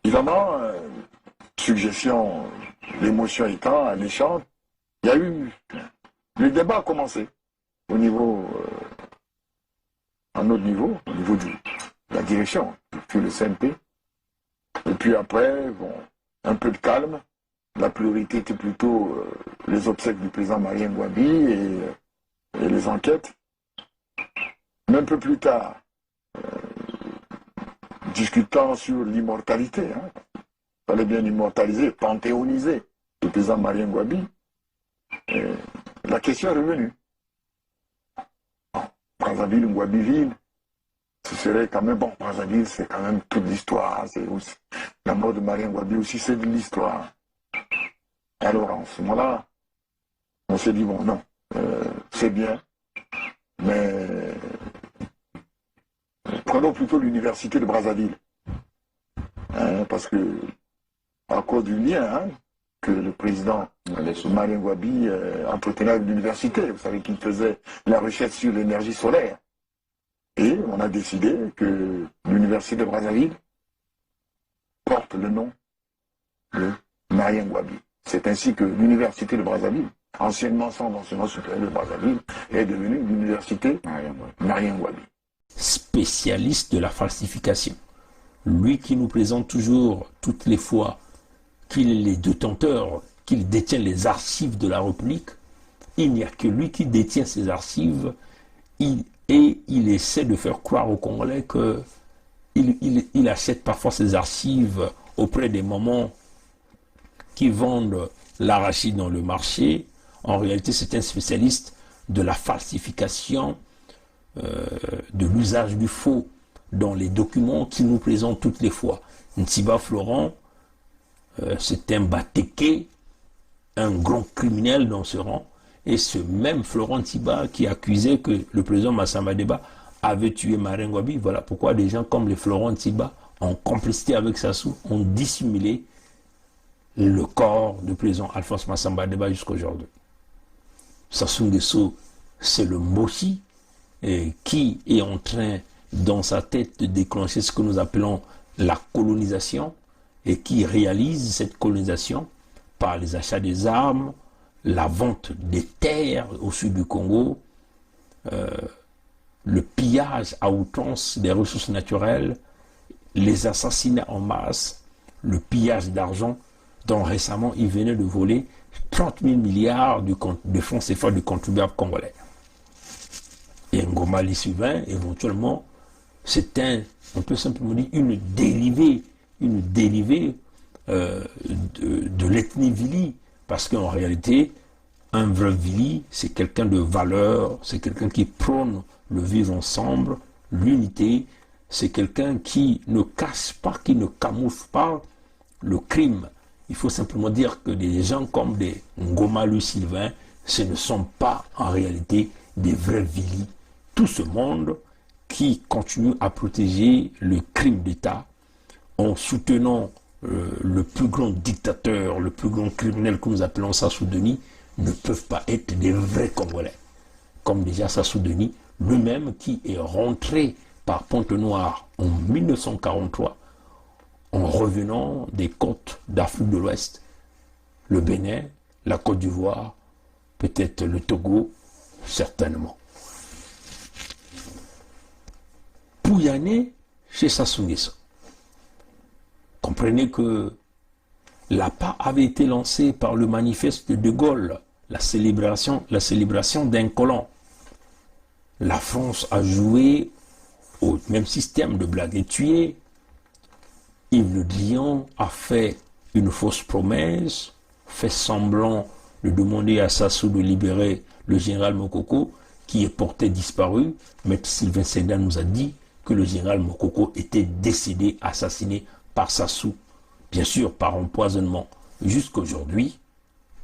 F: Évidemment, suggestion, l'émotion étant alléchante, il y a eu... Le débat a commencé au niveau... à notre niveau, au niveau de la direction, puis le CNP. Et puis après, bon, un peu de calme. La priorité était plutôt les obsèques du président Marien Ngouabi et les enquêtes. Mais un peu plus tard, discutant sur l'immortalité, il fallait bien immortaliser, panthéoniser
I: le président Marien Ngouabi, la question est revenue. Brazzaville, Ngouabi-Ville, ce serait quand même, bon, Brazzaville, c'est quand même toute l'histoire. La mort de Marien Ngouabi aussi, c'est de l'histoire. Alors, en ce moment-là, on s'est dit, bon, non, c'est bien, mais prenons plutôt l'université de Brazzaville. Parce que, à cause du lien que le président Marien Ngouabi entretenait avec l'université, vous savez qu'il faisait la recherche sur l'énergie solaire. Et on a décidé que l'université de Brazzaville porte le nom de Marien Ngouabi. C'est ainsi que l'université de Brazzaville, anciennement Centre d'enseignement supérieur de Brazzaville, est devenue l'université Marien Ngouabi.
C: Spécialiste de la falsification. Lui qui nous présente toujours, toutes les fois, qu'il est le détenteur, qu'il détient les archives de la République, il n'y a que lui qui détient ces archives, et il essaie de faire croire aux Congolais qu'il achète parfois ces archives auprès des mamans qui vendent l'arachide dans le marché. En réalité, c'est un spécialiste de la falsification, de l'usage du faux dans les documents qu'il nous présente toutes les fois. Ntiba Florent, c'est un Batéké, un grand criminel dans ce rang, et ce même Florent Ntiba qui accusait que le président Massamba Deba avait tué Marien Ngouabi. Voilà pourquoi des gens comme les Florent Ntiba, en complicité avec Sassou, ont dissimulé le corps du président Alphonse Massamba Deba jusqu'à aujourd'hui. Sassou Nguesso, c'est le Moshi qui est en train, dans sa tête, de déclencher ce que nous appelons la colonisation, et qui réalise cette colonisation par les achats des armes, la vente des terres au sud du Congo, le pillage à outrance des ressources naturelles, les assassinats en masse, le pillage d'argent, dont récemment il venait de voler 30 000 milliards de fonds CFA du contribuable congolais. Et Ngoma Lissouvin, éventuellement, c'est on peut simplement dire une dérivée de l'ethnie Vili, parce qu'en réalité, un vrai Vili, c'est quelqu'un de valeur, c'est quelqu'un qui prône le vivre ensemble, l'unité, c'est quelqu'un qui ne cache pas, qui ne camoufle pas le crime. Il faut simplement dire que des gens comme des Ngoma Sylvain, ce ne sont pas en réalité des vrais Vili. Tout ce monde qui continue à protéger le crime d'État en soutenant le plus grand dictateur, le plus grand criminel que nous appelons Sassou Denis, ne peuvent pas être des vrais Congolais. Comme déjà Sassou Denis, lui-même qui est rentré par Pointe-Noire en 1943, en revenant des côtes d'Afrique de l'Ouest, le Bénin, la Côte d'Ivoire, peut-être le Togo, certainement. Pouyanné chez Sassou Nguesso. Comprenez que l'APA avait été lancée par le manifeste de Gaulle, la célébration d'un colon. La France a joué au même système de blague et tuer. Yves Le Drian a fait une fausse promesse, fait semblant de demander à Sassou de libérer le général Mokoko, qui est porté disparu. Maître Sylvain Senda nous a dit que le général Mokoko était décédé, assassiné par Sassou, bien sûr par empoisonnement. Jusqu'à aujourd'hui,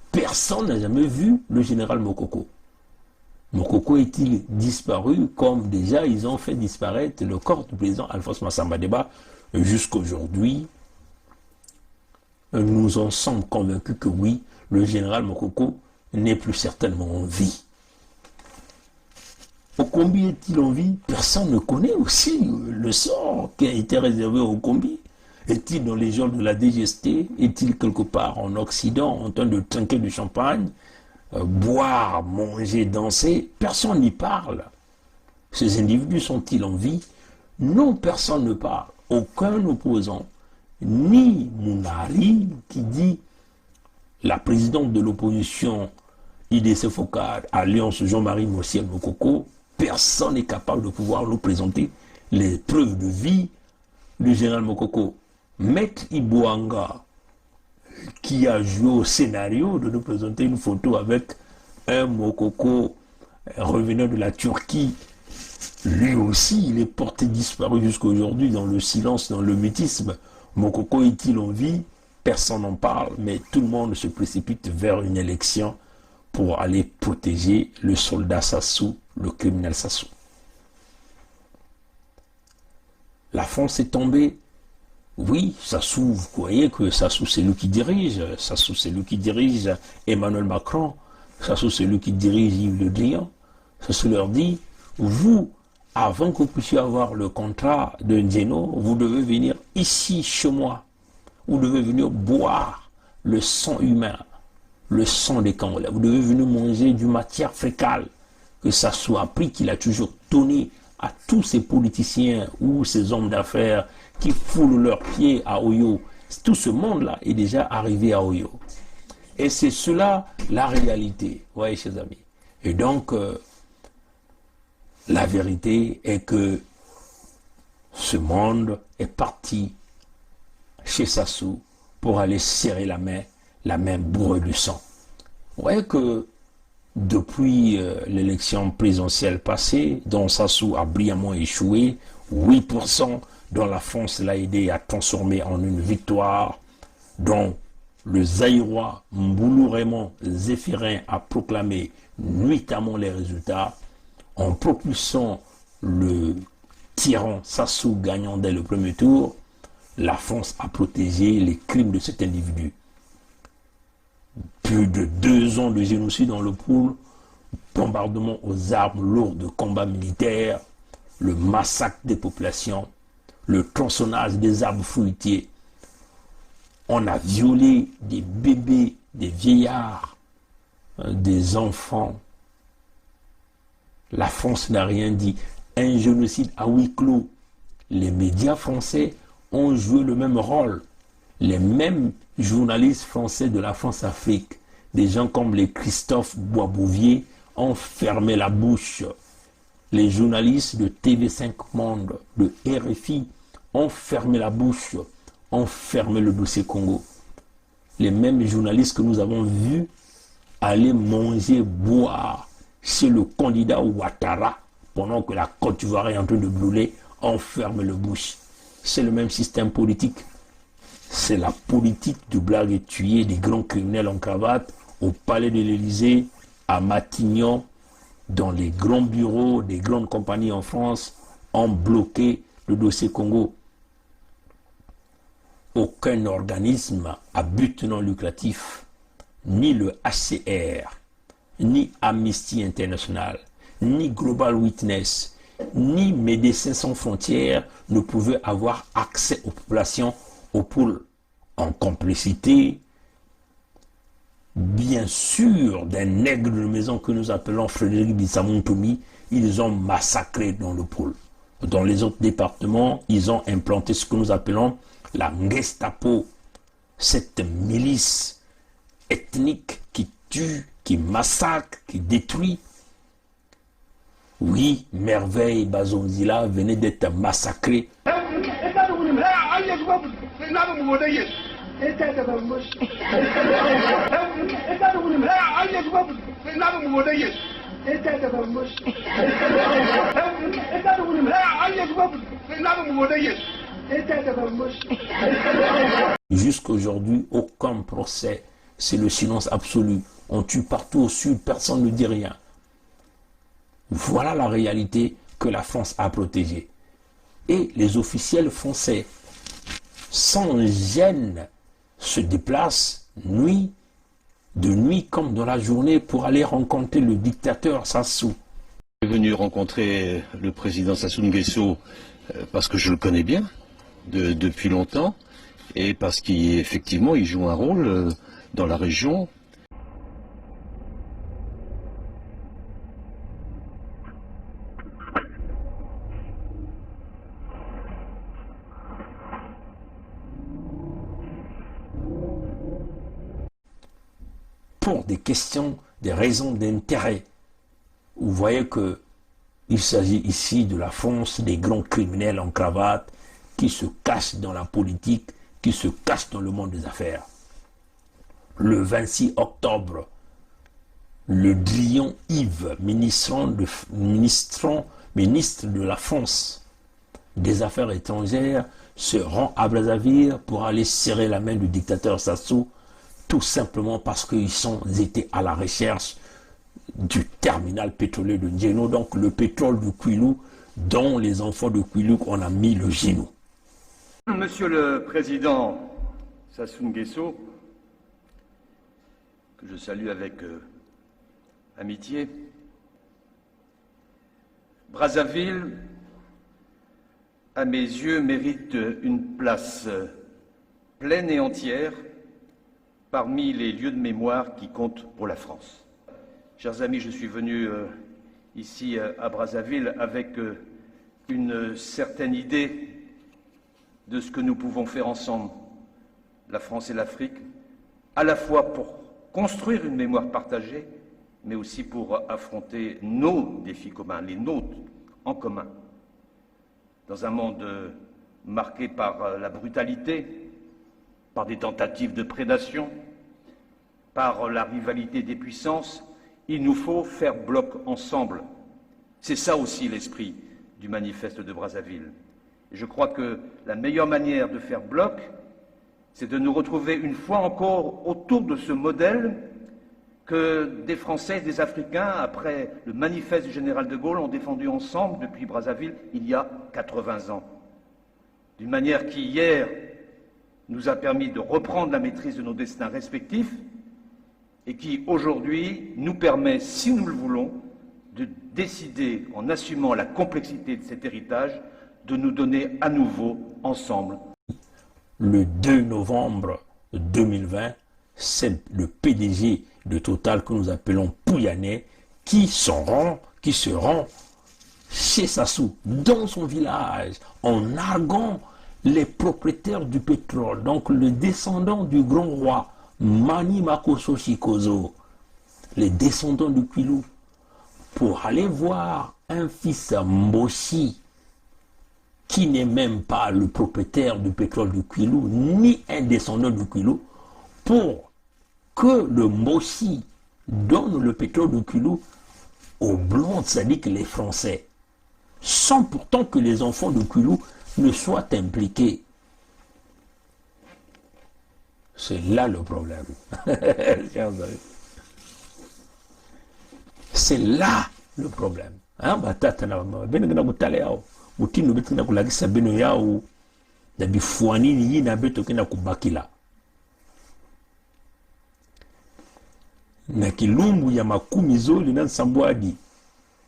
C: personne n'a jamais vu le général Mokoko. Mokoko est-il disparu comme déjà ils ont fait disparaître le corps du président Alphonse Massamba Deba? Jusqu'à aujourd'hui, nous en sommes convaincus que oui, le général Mokoko n'est plus certainement en vie. Okombi est-il en vie? Personne ne connaît aussi le sort qui a été réservé au Okombi. Est-il dans les geôles de la DGST? Est-il quelque part en Occident en train de trinquer du champagne, boire, manger, danser? Personne n'y parle. Ces individus sont-ils en vie? Non, personne ne parle. Aucun opposant, ni Mounari qui dit la présidente de l'opposition IDC Focard, Alliance Jean-Marie Mossiel Mokoko, personne n'est capable de pouvoir nous présenter les preuves de vie du général Mokoko. Maître Ibouanga, qui qui a joué au scénario de nous présenter une photo avec un Mokoko revenant de la Turquie. Lui aussi, il est porté disparu jusqu'à aujourd'hui dans le silence, dans le mutisme. Mokoko est-il en vie? Personne n'en parle, mais tout le monde se précipite vers une élection pour aller protéger le soldat Sassou, le criminel Sassou. La France est tombée. Oui, Sassou, vous croyez que Sassou c'est lui qui dirige? Sassou c'est lui qui dirige Emmanuel Macron. Sassou c'est lui qui dirige Yves Le Drian. Sassou leur dit, vous, avant que vous puissiez avoir le contrat de Ndjeno, vous devez venir ici chez moi. Vous devez venir boire le sang humain, le sang des Congolais. Vous devez venir manger du matière fécale que Sassou a pris, qu'il a toujours donné à tous ces politiciens ou ces hommes d'affaires qui foulent leurs pieds à Oyo. Tout ce monde-là est déjà arrivé à Oyo. Et c'est cela la réalité, vous voyez, chers amis. Et donc, la vérité est que ce monde est parti chez Sassou pour aller serrer la main bourrée de sang. Vous voyez que depuis l'élection présidentielle passée, dont Sassou a brillamment échoué, 8% dont la France l'a aidé à transformer en une victoire, dont le Zaïrois Mboulou Raymond Zéphirin a proclamé nuitamment les résultats, en propulsant le tyran Sassou gagnant dès le premier tour. La France a protégé les crimes de cet individu. Plus de 2 ans de génocide dans le pôle, bombardement aux armes lourdes de combat militaire, le massacre des populations, le tronçonnage des arbres fruitiers. On a violé des bébés, des vieillards, des enfants. La France n'a rien dit. Un génocide à huis clos. Les médias français ont joué le même rôle. Les mêmes journalistes français de la France-Afrique, des gens comme les Christophe Boisbouvier, ont fermé la bouche. Les journalistes de TV5 Monde, de RFI, ont fermé la bouche, ont fermé le dossier Congo. Les mêmes journalistes que nous avons vus aller manger, boire chez le candidat Ouattara, pendant que la Côte d'Ivoire est en train de brûler, on ferme le bouche. C'est le même système politique. C'est la politique du blague et tuer des grands criminels en cravate au palais de l'Élysée, à Matignon, dans les grands bureaux des grandes compagnies en France, ont bloqué le dossier Congo. Aucun organisme à but non lucratif, ni le HCR, ni Amnesty International, ni Global Witness, ni Médecins sans frontières ne pouvaient avoir accès aux populations, aux pôles, en complicité, bien sûr, d'un nègre de maison que nous appelons Frédéric Bissamontoumi. Ils ont massacré dans le pôle. Dans les autres départements, ils ont implanté ce que nous appelons la Gestapo, cette milice ethnique qui tue, qui massacre, qui détruit. Oui, Merveille Bazonzila venait d'être massacré. Jusqu'à aujourd'hui, aucun procès. C'est le silence absolu. On tue partout au sud, personne ne dit rien. Voilà la réalité que la France a protégée. Et les officiels français, sans gêne, se déplacent de nuit comme dans la journée pour aller rencontrer le dictateur Sassou.
J: Je suis venu rencontrer le président Sassou Nguesso parce que je le connais bien depuis longtemps et parce qu'effectivement il joue un rôle dans la région.
C: Pour des questions, des raisons d'intérêt. Vous voyez qu'il s'agit ici de la France, des grands criminels en cravate qui se cachent dans la politique, qui se cachent dans le monde des affaires. le 26 octobre, le Drian Yves, ministre de la France des Affaires étrangères, se rend à Brazzaville pour aller serrer la main du dictateur Sassou, tout simplement parce qu'ils étaient à la recherche du terminal pétrolier de Ndjeno, donc le pétrole du Kwilu, dont les enfants de Kwilu on a mis le genou.
K: Monsieur le Président Sassou Nguesso, que je salue avec amitié, Brazzaville, à mes yeux, mérite une place pleine et entière parmi les lieux de mémoire qui comptent pour la France. Chers amis, je suis venu ici à Brazzaville avec une certaine idée de ce que nous pouvons faire ensemble, la France et l'Afrique, à la fois pour construire une mémoire partagée, mais aussi pour affronter nos défis communs, les nôtres en commun. Dans un monde marqué par la brutalité, par des tentatives de prédation, par la rivalité des puissances, il nous faut faire bloc ensemble. C'est ça aussi l'esprit du manifeste de Brazzaville. Et je crois que la meilleure manière de faire bloc, c'est de nous retrouver une fois encore autour de ce modèle que des Français et des Africains, après le manifeste du général de Gaulle, ont défendu ensemble depuis Brazzaville il y a 80 ans. D'une manière qui, hier, nous a permis de reprendre la maîtrise de nos destins respectifs et qui, aujourd'hui, nous permet, si nous le voulons, de décider, en assumant la complexité de cet héritage, de nous donner à nouveau, ensemble. Le 2 novembre 2020, c'est le PDG de Total que nous appelons Pouyanné qui se rend chez Sassou, dans son village, en arguant les propriétaires du pétrole, donc le descendant du grand roi Mani Makosso Chikozo, les descendants du Kwilu, pour aller voir un fils Mboshi qui n'est même pas le propriétaire du pétrole du Kwilu, ni un descendant du Kwilu, pour que le Mboshi donne le pétrole du Kwilu aux Blancs, c'est-à-dire que les Français, sans pourtant que les enfants du Kwilu ne soient impliqués. C'est là le problème. C'est là le problème. Mutino betu na kulagisa beno yao na bifuanini yi na beto kina kubakila na kilumbu ya makumi zoli na Sambwadi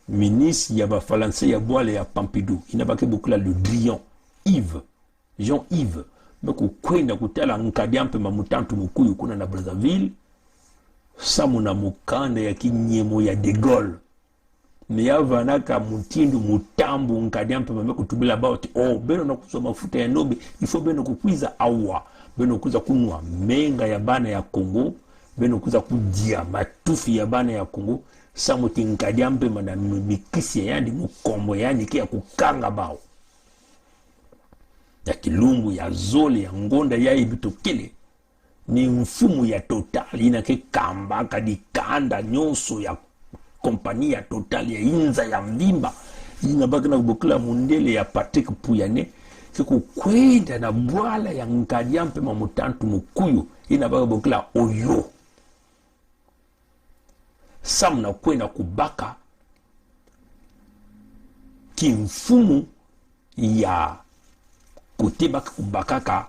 K: ministre ya bafalanse ya Boile ya Pompidou inabaki bukula le Drian Yves Jean-Yves bako kwenda kutala nkadiampe mamutantu mukuyu kuna na Brazzaville samu na mukanda ya kinyemo ya De Gaulle meyavanaka mutindu mutambu nkadiampe mame kutubila about beno na kusoma mafuta ya nobe ifo beno kukwiza awa beno kuza kunwa menga ya bana ya Kongo beno kuza kudia matufi ya bana ya Kongo samuti nkadiampe mana mikisi ya yandi mukombo yani kia kukanga bao ya kilumbu ya zole ya ngonda ya ibitokele ni mfumu ya Total inake kamba kadikanda nyonso ya kompani ya Total ya inza ya mvimba inabaki na kubukula mundele ya Patrick Pouyanné kiku kwenda na bwala ya nkadiampe mamutantu mukuyu inabaki kubukula oyo samna kwenda kubaka kimfumu ya kutebaka kubakaka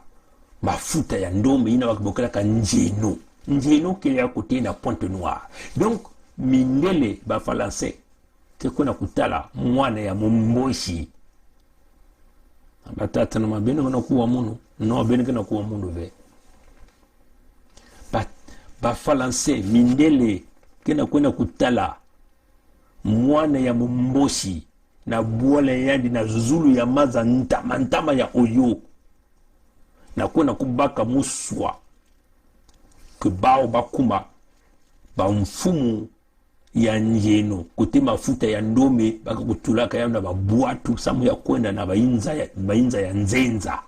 K: mafuta ya ndombe inabaki kubukula ka Ndjeno kile ya kote na Pointe Noire. Donc mindele ba falanse ke kuna kutala mwana ya Mboshi batata na mabeno na kuwa munu no beno na kuwa munu ve ba falanse mindele kena kwenda kutala mwana ya Mboshi na Boile yandi na Zulu ya maza ntama ya oyo na kwenda kubaka muswa ke bao bakuma ba mfumu ya Ndjeno kote mafuta ya ndome baka kutulaka ya na babuatu samu ya kwenda na bainza ya nzenza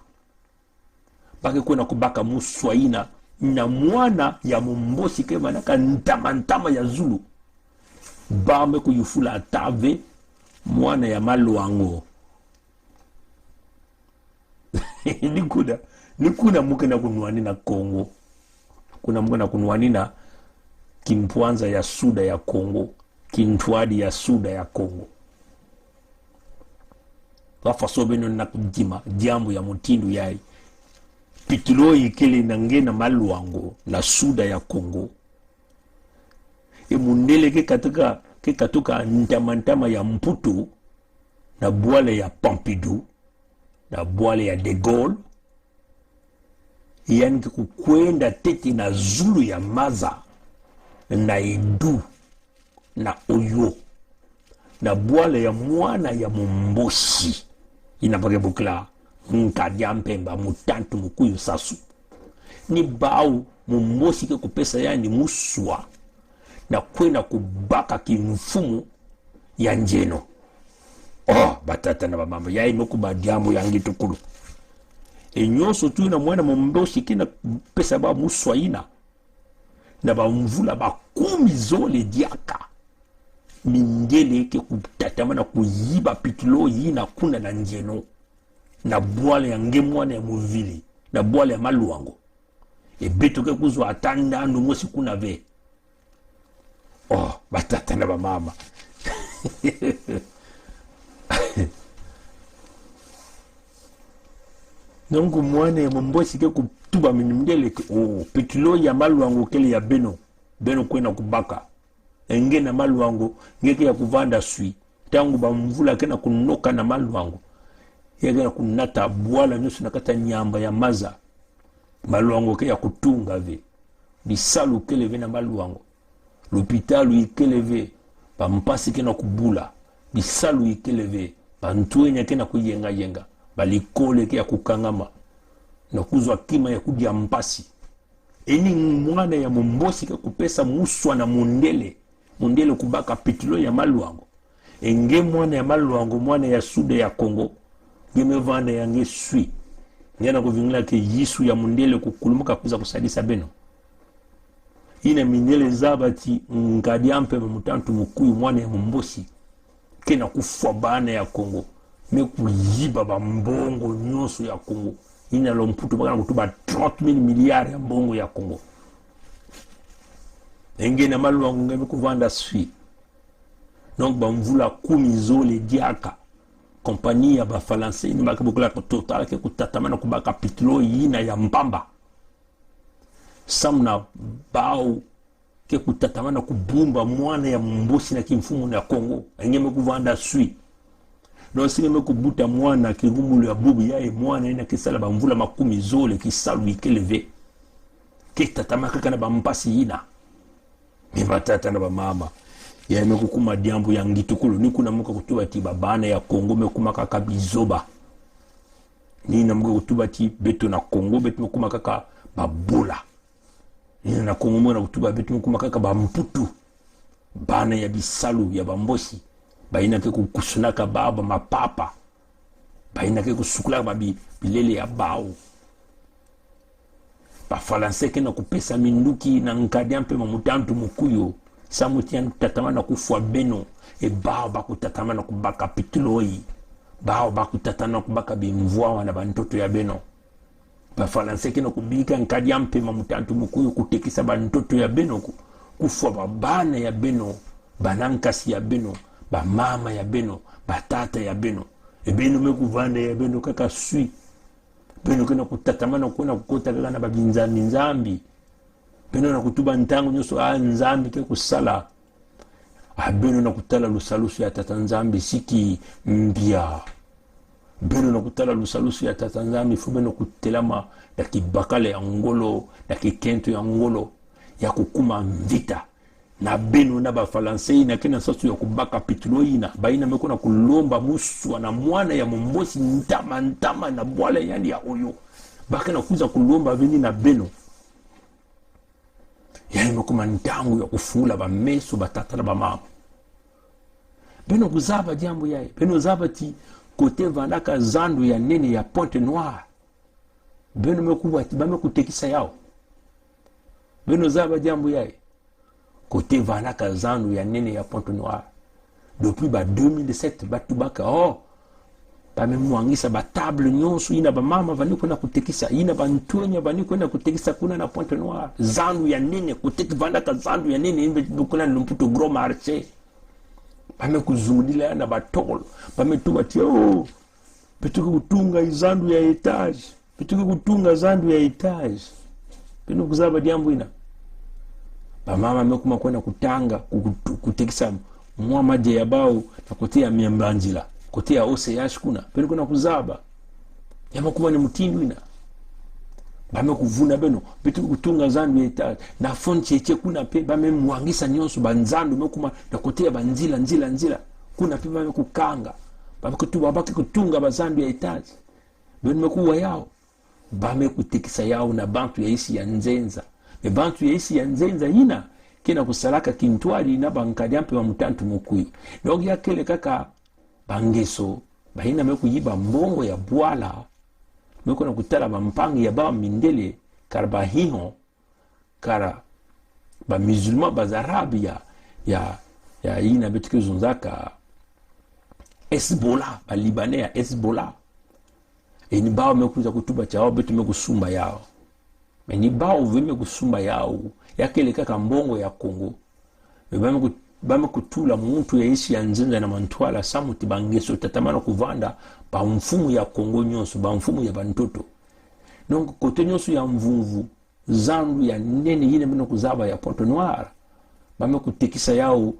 K: baka kwenda kubaka muswaina
C: na mwana ya mombosi ke manaka ntama ya Zulu bame ko yufula atave mwana ya Malwango nikuna muke na kunwani na Kongo, kuna muke na kunwani na Kimpwanza ya Suda ya Kongo, Kintwadi ya Suda ya Kongo. Wafaso beno na kujima jambo ya mutindu yai pitilo ikele na ngena Malwango na Suda ya Kongo. Mundele ke katuka ntama ya Mputu na Bwale ya Pompidou na Bwale ya De Gaulle, yani kukwenda teti na Zulu ya Maza na Edu na Oyo na Bwale ya mwana ya Mombosi inapake bukla Nkadia Mpemba Mutantu Mukuyu Sasu ni bau Mombosi ke kupesa yani muswa na kwenda kubaka kimfumu ya Njeno. Batata na bamama yai mokuba diamu yangi tukulu enyoso tu na mwana Mombosi kina pesa ba muswa ina na ba mvula ba kumi zole diaka mindele ke kutatama na kuyiba pitilo yina kuna na Njeno na Bwale ya ngemwana ya Muvili na Bwale ya Malwango beto ke kuzwa atanda ndo mosi kuna ve. Batata na bamama nongo mwana ya Mombosi ke kutuba minimdele pitilo ya Malwango kele ya Beno kwena kubaka enge na Malwango ngeke ya kuvanda sui tangu ba mvula kena kunoka na Malwango yake na kunata Bwala nyusu nakata nyamba ya Maza Malwango ke ya kutunga ve bisalu kele ve na Malwango l'hôpital ikeleve pa mpasi kena kubula bisalu ikeleve pa ntuenya kena kuyenga balikole ke ya kukangama na kuzwa kima ya kudia mpasi eni mwana ya Mombosi ke kupesa muswa na mundele kubaka pitilo ya Malwango enge mwana ya Malwango mwana ya Suda ya Kongo ngeme vanda yange sui ngena kuvingila ke yisu ya mundele kukulumuka kuza kusadisa Beno ina minele zabati Nkadia Mpemba Mutantu Mukuyu mwana ya Mombosi kena kufwa bana ya Kongo me kuyiba ba mbongo nyoso ya Kongo ina lomputu baka kutuba 30,000 miliari ya mbongo ya Kongo enge na Malwango ngeme kuvanda sui donc ba mvula kumi zole diaka kompania ba Falanse ni baka bukula total ke kutatamana kubaka pitilo yina ya Mpamba samna bao ke kutatamana kubumba mwana ya Mombosi na kimfumu na Kongo ngeme kuvanda sui no singeme kubuta mwana kigumulu ya bubu yae mwana ina kisala ba mvula makumi zole kisalu ikeleve ke tatamaka kana ba mpasi yina mibatata na ba mama ya imekukuma diambu ya ngitukulu ni kuna muka kutuba ti babana ya Kongo mekuma kaka bizoba ni na muka kutuba ti beto na Kongo beto mekuma kaka babula ni na Kongo mwana kutuba beto mekuma kaka bamputu bana ya bisalu ya Bambosi baina ke kusunaka baba mapapa baina ke kusukula babi bilele ya bao ba Falanse ke na kupesa minduki na Nkadia Mpemba Mutantu Mukuyu samutian tatamana kufwa Beno bao bakutatamana kubaka pituloi bao bakutatana kubaka bimvua wana bantoto ya Beno ba Falanse ke na kubika Nkadia Mpemba Mutantu Mukuyu kutekisa bantoto ya Beno kufwa babana ya Beno banankasi ya Beno ba mama ya Beno batata ya Beno Beno mekuvanda ya Beno kaka sui Beno kena kutatamana kuna kukota kaka na babinzambi nzambi Beno na kutuba ntangu nyoso nzambi ke kusala Beno na kutala lusalusu ya tata nzambi siki mbia Beno na kutala lusalusu ya tata nzambi fu Beno kutelama ya kibakale ya ngolo ya kikento ya ngolo ya kukuma mvita na Beno na ba Falanse na kena sasu ya kubaka pitilo ina baina mekona kulomba muswa na mwana ya Mombosi ntama na Bwale yani ya Oyo baka na kuza kulomba vini na Beno yani mekuma ntangu ya kufula ba meso batata na ba mama Beno kuzaba jambo yae Beno zaba ti kote vandaka zandu ya nene ya Pointe Noire Beno mekuwa ti ba mekutekisa yao beno zaba diambu yae côté vanaka zandu ya nene ya Pointe-Noire depuis 2007 batubaka bamemwangisa batable nyonso ina bamama vani kwenda kutekisa ina bantuenya vani kwenda kutekisa kuna na Pointe-Noire zandu ya nene kuteki vanaka zandu ya nene kuna Lumputo Gros Marché bamekuzungulila na batolo bametuma tio petuke kutunga izandu ya etage petuke kutunga zandu ya etage bino kuzaba diambu ina bamama mekuma kwenda kutanga kutekisa mwa maje ya bao na kotea miambanjila kotea OCH kuna pele kuna kuzaba yama kuwa ni mtindu ina bame kuvuna beno bitu kutunga zandu ya etage na fon cheche kuna pe bame mwangisa nyonso banzandu mekuma na kotea banzila kuna pe bame kukanga bame kutunga bazandu ya etage beno mekuwa yao bame kutekisa yao na bantu ya isi ya nzenza me bantu ya isi ya nzenza ina kena kusalaka kintwali na bankadiampe wa mutantu mukui donc ya kele kaka bangeso bahina mekuyiba mbongo ya bwala mekona kutala bampangi ya ba mindele karbahiho kara ba musulman bazarabi ya ina betuke zunzaka Hezbollah ba libanais ya Hezbollah ni bao mekuza kutuba chao betu mekusumba yao ni bao vime kusumba yao yakele kaka mbongo ya Kongo bame kutula muntu ya isi ya nzenza na mantwala samuti bangeso tatamana kuvanda ba mfumu ya Kongo nyonso ba mfumu ya bantoto donc kote nyonso ya mvumvu zandu ya nene yine bino kuzaba ya Pointe-Noire bame kutekisa yao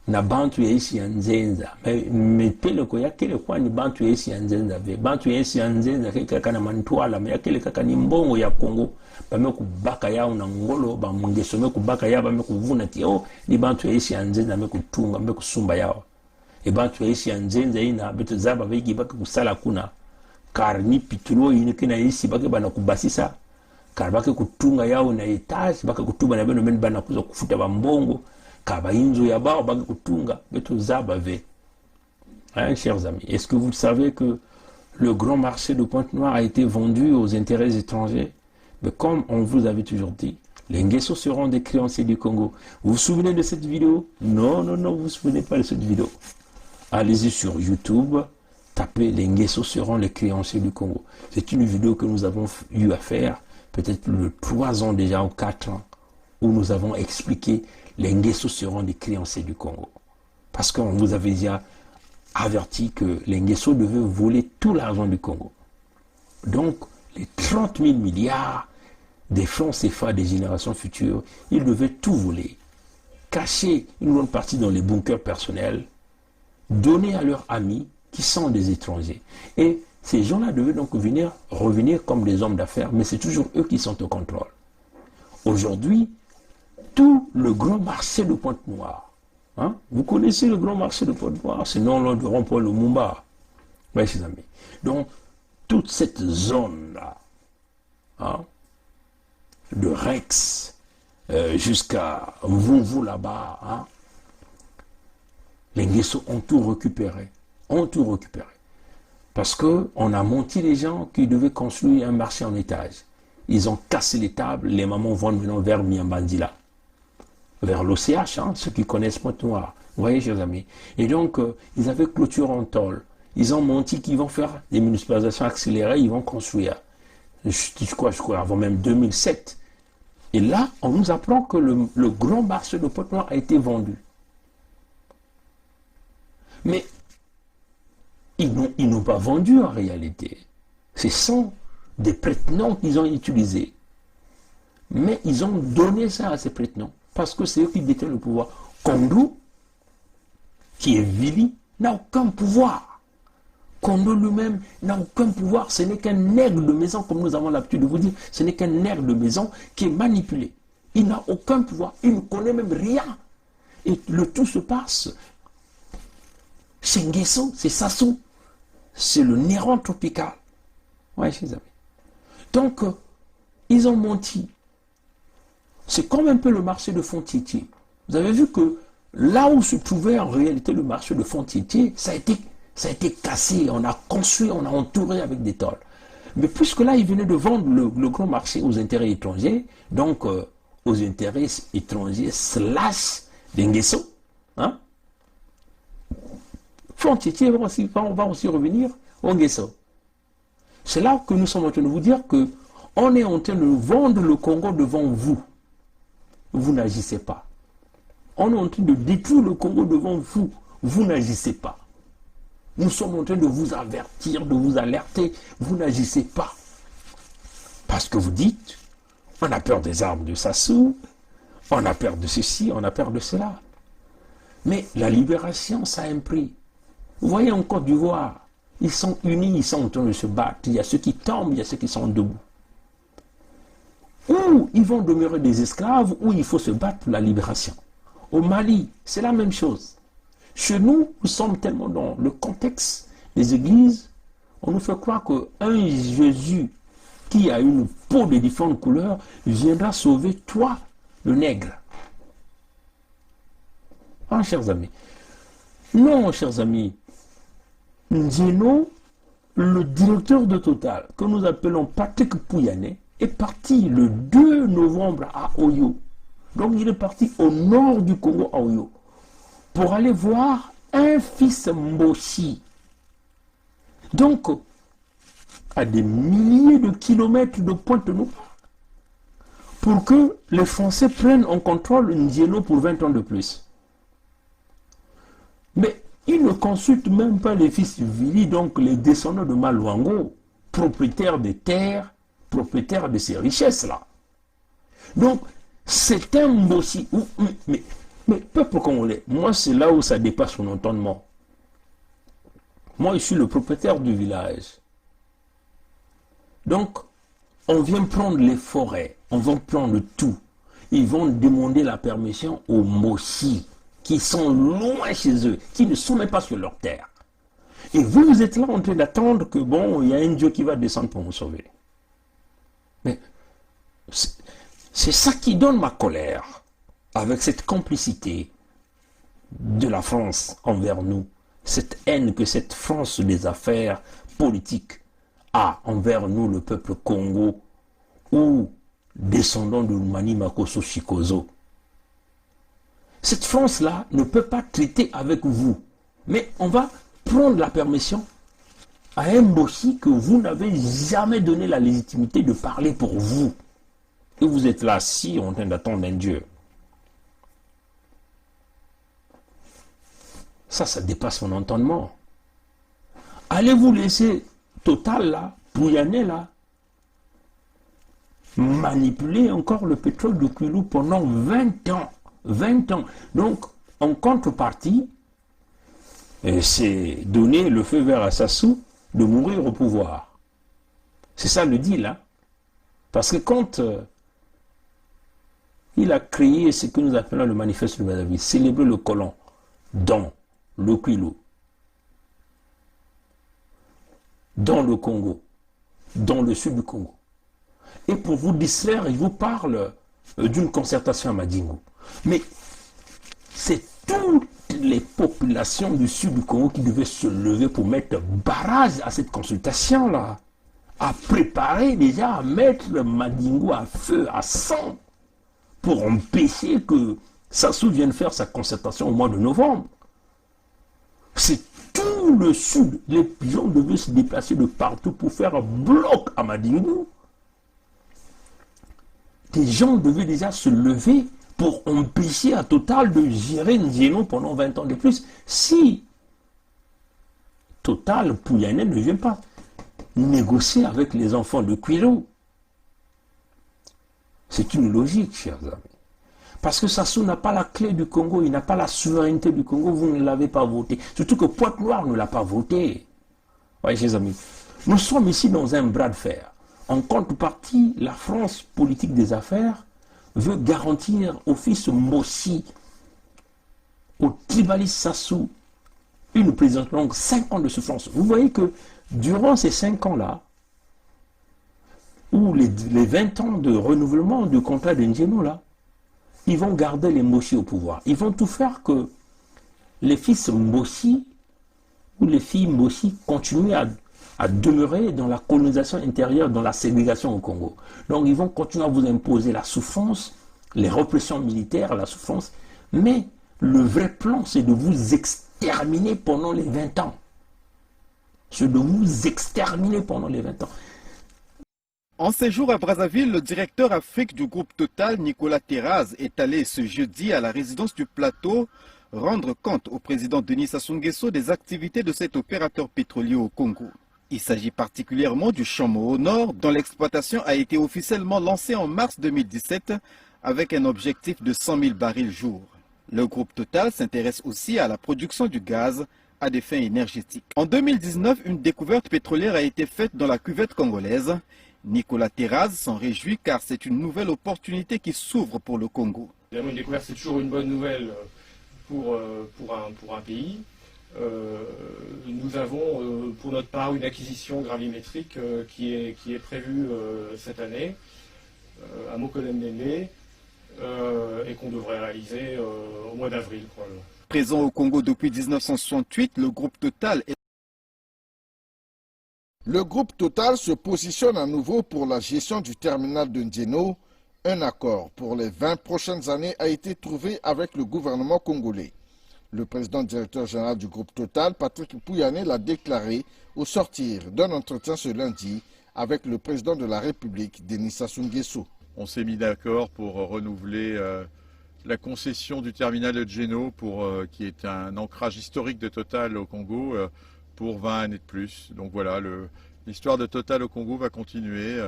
C: na bantu ya isi ya nzenza mepele ko yakele kwa ni bantu ya isi ya nzenza ve bantu ya isi ya nzenza kaka na mantwala yakele kaka ni mbongo ya Kongo bame kubaka yao na ngolo ba mungeso me kubaka yao bame kuvuna tio ni bantu ya isi ya nzenza me kutunga me kusumba yao bantu ya isi ya nzenza ina beto zaba vegi baka kusala kuna karni pitulo ine kina isi baka bana kubasisa karbake kutunga yao na etage baka kutuba na beno bana kuza kufuta ba mbongo kaba inzo ya bao baka kutunga beto zaba ve. Hein, chers amis, est-ce que vous savez que le grand marché de Pointe-Noire a été vendu aux intérêts étrangers? Mais comme on vous avait toujours dit, les Nguesso seront des créanciers du Congo. Vous vous souvenez de cette vidéo? Non, vous vous souvenez pas de cette vidéo. Allez-y sur YouTube, tapez les Nguesso seront les créanciers du Congo. C'est une vidéo que nous avons eu à faire, peut-être plus de 3 ans déjà ou 4 ans, où nous avons expliqué les Nguesso seront des créanciers du Congo. Parce qu'on vous avait déjà averti que les Nguesso devaient voler tout l'argent du Congo. Donc, les 30 000 milliards des francs CFA des générations futures, ils devaient tout voler, cacher une bonne partie dans les bunkers personnels, donner à leurs amis qui sont des étrangers. Et ces gens-là devaient donc revenir comme des hommes d'affaires, mais c'est toujours eux qui sont au contrôle. Aujourd'hui, tout le grand marché de Pointe-Noire, hein, vous connaissez le grand marché de Pointe-Noire, c'est non loin de Rond-Point Lumumba. Oui, chers amis. Donc, toute cette zone-là, hein, de Rex jusqu'à Mvumvu là-bas, hein, les Nguesso ont tout récupéré. Parce qu'on a menti les gens qui devaient construire un marché en étage. Ils ont cassé les tables, les mamans vont maintenant vers Miambandila, vers l'OCH, hein, ceux qui connaissent Pointe-Noire. Vous voyez, chers amis. Et donc, ils avaient clôture en tôle. Ils ont menti qu'ils vont faire des municipalisations accélérées, ils vont construire. Je crois, avant même 2007. Et là, on nous apprend que le grand marché de Pointe-Noire a été vendu. Mais ils n'ont pas vendu en réalité. Ce sont des prête-noms qu'ils ont utilisés. Mais ils ont donné ça à ces prête-noms. Parce que c'est eux qui détiennent le pouvoir. Kondo, qui est Vili, n'a aucun pouvoir. Kondo lui-même n'a aucun pouvoir. Ce n'est qu'un aigle de maison, comme nous avons l'habitude de vous dire. Ce n'est qu'un aigle de maison qui est manipulé. Il n'a aucun pouvoir. Il ne connaît même rien. Et le tout se passe. C'est Nguesso, c'est Sassou. C'est le Néron tropical. Oui, chers amis. Donc, ils ont menti. C'est comme un peu le marché de Font-Tietier. Vous avez vu que là où se trouvait en réalité le marché de Font-Tietier, ça a été cassé, on a construit, on a entouré avec des tôles. Mais puisque là, ils venaient de vendre le grand marché aux intérêts étrangers, donc aux intérêts étrangers / d'Nguesso. Hein? Fontier va aussi revenir au Nguesso. C'est là que nous sommes en train de vous dire que on est en train de vendre le Congo devant vous. Vous n'agissez pas. On est en train de détruire le Congo devant vous. Vous n'agissez pas. Nous sommes en train de vous avertir, de vous alerter. Vous n'agissez pas. Parce que vous dites, on a peur des armes de Sassou, on a peur de ceci, on a peur de cela. Mais la libération, ça a un prix. Vous voyez en Côte d'Ivoire, ils sont unis, ils sont en train de se battre. Il y a ceux qui tombent, il y a ceux qui sont debout. Ou ils vont demeurer des esclaves, ou il faut se battre pour la libération. Au Mali, c'est la même chose. Chez nous, nous sommes tellement dans le contexte des églises, on nous fait croire qu'un Jésus qui a une peau de différentes couleurs viendra sauver toi, le nègre. Ah, chers amis. Non, chers amis. Nzeno, le directeur de Total, que nous appelons Patrick Pouyanné, est parti le 2 novembre à Oyo. Donc il est parti au nord du Congo à Oyo pour aller voir un fils Mbossi. Donc, à des milliers de kilomètres de Pointe-Noire, pour que les Français prennent en contrôle Nzeno pour 20 ans de plus. Mais ils ne consultent même pas les fils de Vili, donc les descendants de Maluango, propriétaires des terres, propriétaires de ces richesses-là. Donc, c'est un Mbossi. Mais peuple congolais, moi c'est là où ça dépasse mon entendement. Moi je suis le propriétaire du village. Donc, on vient prendre les forêts, on va prendre tout. Ils vont demander la permission aux Mbossi, qui sont loin chez eux, qui ne sont même pas sur leur terre. Et vous êtes là en train d'attendre que, bon, il y a un Dieu qui va descendre pour nous sauver. Mais c'est ça qui donne ma colère, avec cette complicité de la France envers nous, cette haine que cette France des affaires politiques a envers nous, le peuple Congo, ou descendants de Mani Makosso Chikozo. Cette France-là ne peut pas traiter avec vous, mais on va prendre la permission à un Mbossi que vous n'avez jamais donné la légitimité de parler pour vous. Et vous êtes là assis en train d'attendre un Dieu. Ça dépasse mon entendement. Allez-vous laisser Total là, Pouyanné là, manipuler encore le pétrole de Kwilu pendant 20 ans. 20 ans. Donc, en contrepartie, c'est donner le feu vert à Sassou de mourir au pouvoir. C'est ça le deal, hein. Parce que quand il a créé ce que nous appelons le manifeste de Brazzaville, célébrer le colon dans le Kwilu, dans le Congo, dans le sud du Congo. Et pour vous distraire, il vous parle d'une concertation à Madingu. Mais c'est toutes les populations du sud du Congo qui devaient se lever pour mettre barrage à cette consultation-là, à préparer déjà, à mettre Madingu à feu, à sang, pour empêcher que Sassou vienne faire sa concertation au mois de novembre. C'est tout le sud. Les gens devaient se déplacer de partout pour faire un bloc à Madingu. Des gens devaient déjà se lever pour empêcher à Total de gérer Nzeno pendant 20 ans de plus. Si Total, Pouyanné ne vient pas négocier avec les enfants de Kwilu, c'est une logique, chers amis. Parce que Sassou n'a pas la clé du Congo, il n'a pas la souveraineté du Congo, vous ne l'avez pas voté. Surtout que Pointe-Noire ne l'a pas voté. Oui, chers amis, nous sommes ici dans un bras de fer. En contrepartie, la France politique des affaires veut garantir au fils Mbossi, au tribaliste Sassou, une présidence longue, 5 ans de souffrance. Vous voyez que durant ces 5 ans-là, ou les 20 ans de renouvellement du contrat de Nzeno, là, ils vont garder les Mbossi au pouvoir. Ils vont tout faire que les fils Mbossi ou les filles Mbossi continuent à demeurer dans la colonisation intérieure, dans la ségrégation au Congo. Donc ils vont continuer à vous imposer la souffrance, les répressions militaires, la souffrance, mais le vrai plan, c'est de vous exterminer pendant les 20 ans. C'est de vous exterminer pendant les 20 ans.
L: En séjour à Brazzaville, le directeur Afrique du groupe Total, Nicolas Terraz, est allé ce jeudi à la résidence du Plateau rendre compte au président Denis Sassou Nguesso des activités de cet opérateur pétrolier au Congo. Il s'agit particulièrement du Champ-Mort au Nord, dont l'exploitation a été officiellement lancée en mars 2017 avec un objectif de 100 000 barils jour. Le groupe Total s'intéresse aussi à la production du gaz à des fins énergétiques. En 2019, une découverte pétrolière a été faite dans la cuvette congolaise. Nicolas Terraz s'en réjouit car c'est une nouvelle opportunité qui s'ouvre pour le Congo.
M: Évidemment, une découverte, c'est toujours une bonne nouvelle pour un pays. Nous avons pour notre part une acquisition gravimétrique qui est prévue cette année à Mokolemene et qu'on devrait réaliser au mois d'avril probablement.
L: Présent au Congo depuis 1968, le groupe Total est...
F: Le groupe Total se positionne à nouveau pour la gestion du terminal de Ndjeno. Un accord pour les 20 prochaines années a été trouvé avec le gouvernement congolais. Le président directeur général du groupe Total, Patrick Pouyanné, l'a déclaré au sortir d'un entretien ce lundi avec le président de la République, Denis Sassou Nguesso.
G: On s'est mis d'accord pour renouveler la concession du terminal de Ndjeno, qui est un ancrage historique de Total au Congo, pour 20 années de plus. Donc voilà, l'histoire de Total au Congo va continuer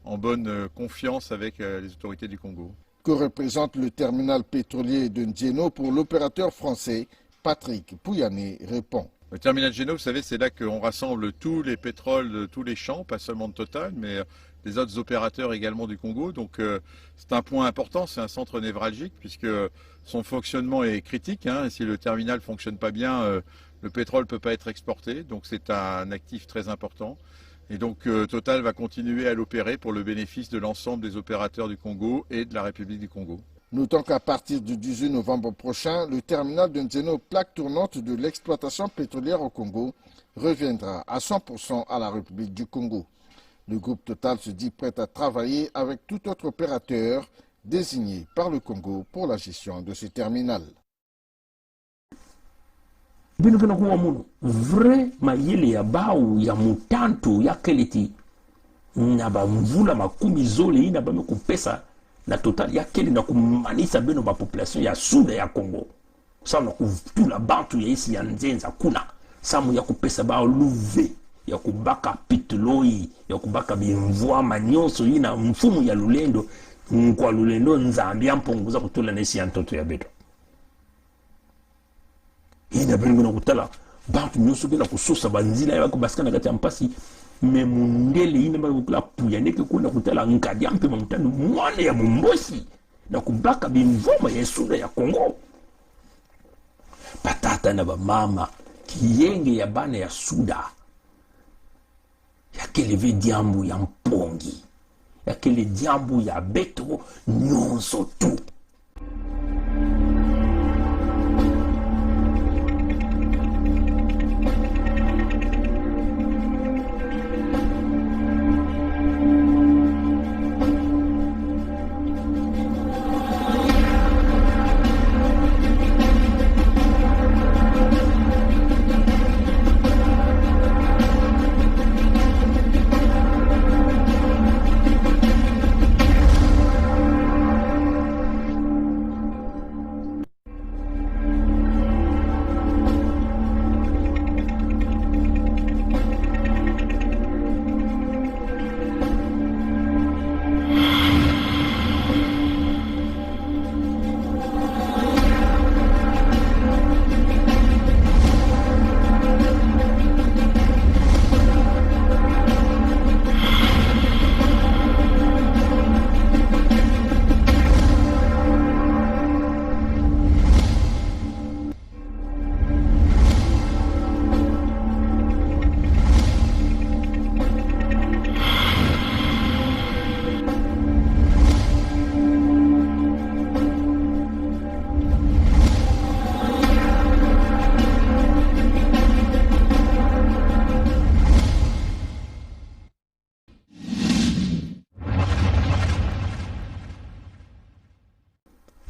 G: en bonne confiance avec les autorités du Congo.
F: Que représente le terminal pétrolier de Ndjeno pour l'opérateur français? Patrick Pouyanné répond.
G: Le terminal de Ndjeno, vous savez, c'est là qu'on rassemble tous les pétroles de tous les champs, pas seulement de Total, mais des autres opérateurs également du Congo. Donc c'est un point important, c'est un centre névralgique puisque son fonctionnement est critique. Si le terminal ne fonctionne pas bien, le pétrole ne peut pas être exporté. Donc c'est un actif très important. Et donc Total va continuer à l'opérer pour le bénéfice de l'ensemble des opérateurs du Congo et de la République du Congo.
F: Notons qu'à partir du 18 novembre prochain, le terminal de Ndjeno, plaque tournante de l'exploitation pétrolière au Congo, reviendra à 100% à la République du Congo. Le groupe Total se dit prêt à travailler avec tout autre opérateur désigné par le Congo pour la gestion de ce terminal.
C: Vrai mayele ya bau ya mutantu ya keleti na bamvula makumi zole ina bame kupesa na Total ya kele na kumanisa beno ba population ya suda ya Congo sana kutula bantu ya isi ya nzenza kuna samu ya kupesa ba luve ya kubaka pitloi ya kubaka bimvua manyonso ina mfumu ya lulendo kwa lulendo nzambia mponguza kutula na isi ya ntoto ya beto ina bengona kutala bantu nyonso bela kusosa banzila ya basikana kati ya mpasi me mundele ina bakula Pouyanné ke kuna kutala nkadi ampe mutanu mwana ya mumbosi na kubaka bimvoma ya suda ya Congo patata na bamama kiyenge ya bana ya suda ya keleve diambu ya mpongi ya kele diambu ya beto nyonso tu.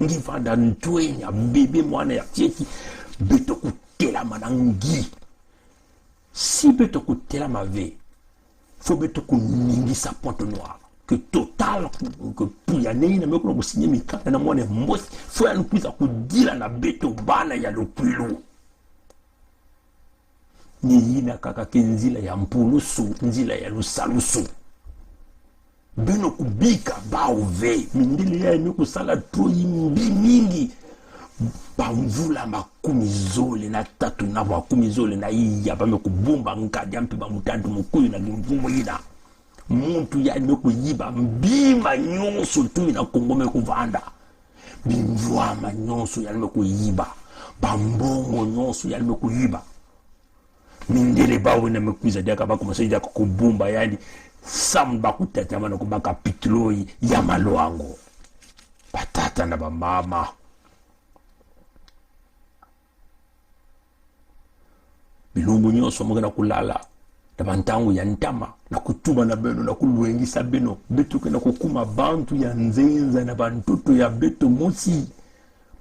C: ngivanda ntwenya bebe mwana ya tieti beto kutela manangi si beto kutela mave faut beto kuningisa Pointe Noire que total que puyane na meko ko signer mikanda na mwana mbosi faut ya nkuza kudila na beto bana ya lopulu ni yina kaka kenzila ya mpulusu nzila ya lusalusu beno kubika bauve mindili ya ime kusala toyi mingi bamvula makumi zole na tatu na makumi zole na iya bame kubumba nkadi ampe bamutandu mukuyu na gimvumo yina muntu ya ime kuyiba mbima nyonso tu ina kongome kuvanda bimvwama nyonso ya ime kuyiba bambongo nyonso ya ime kuyiba mindele bawe na mekuiza diaka bakomasa diaka kubumba yani samba kutata mana kubaka pitloi ya maloango patata na bamama bilungu nyonso mugana kulala na bantangu ya ntama na kutuma na beno na kuluengisa beno beto kena kukuma bantu ya nzenza na bantuto ya beto mosi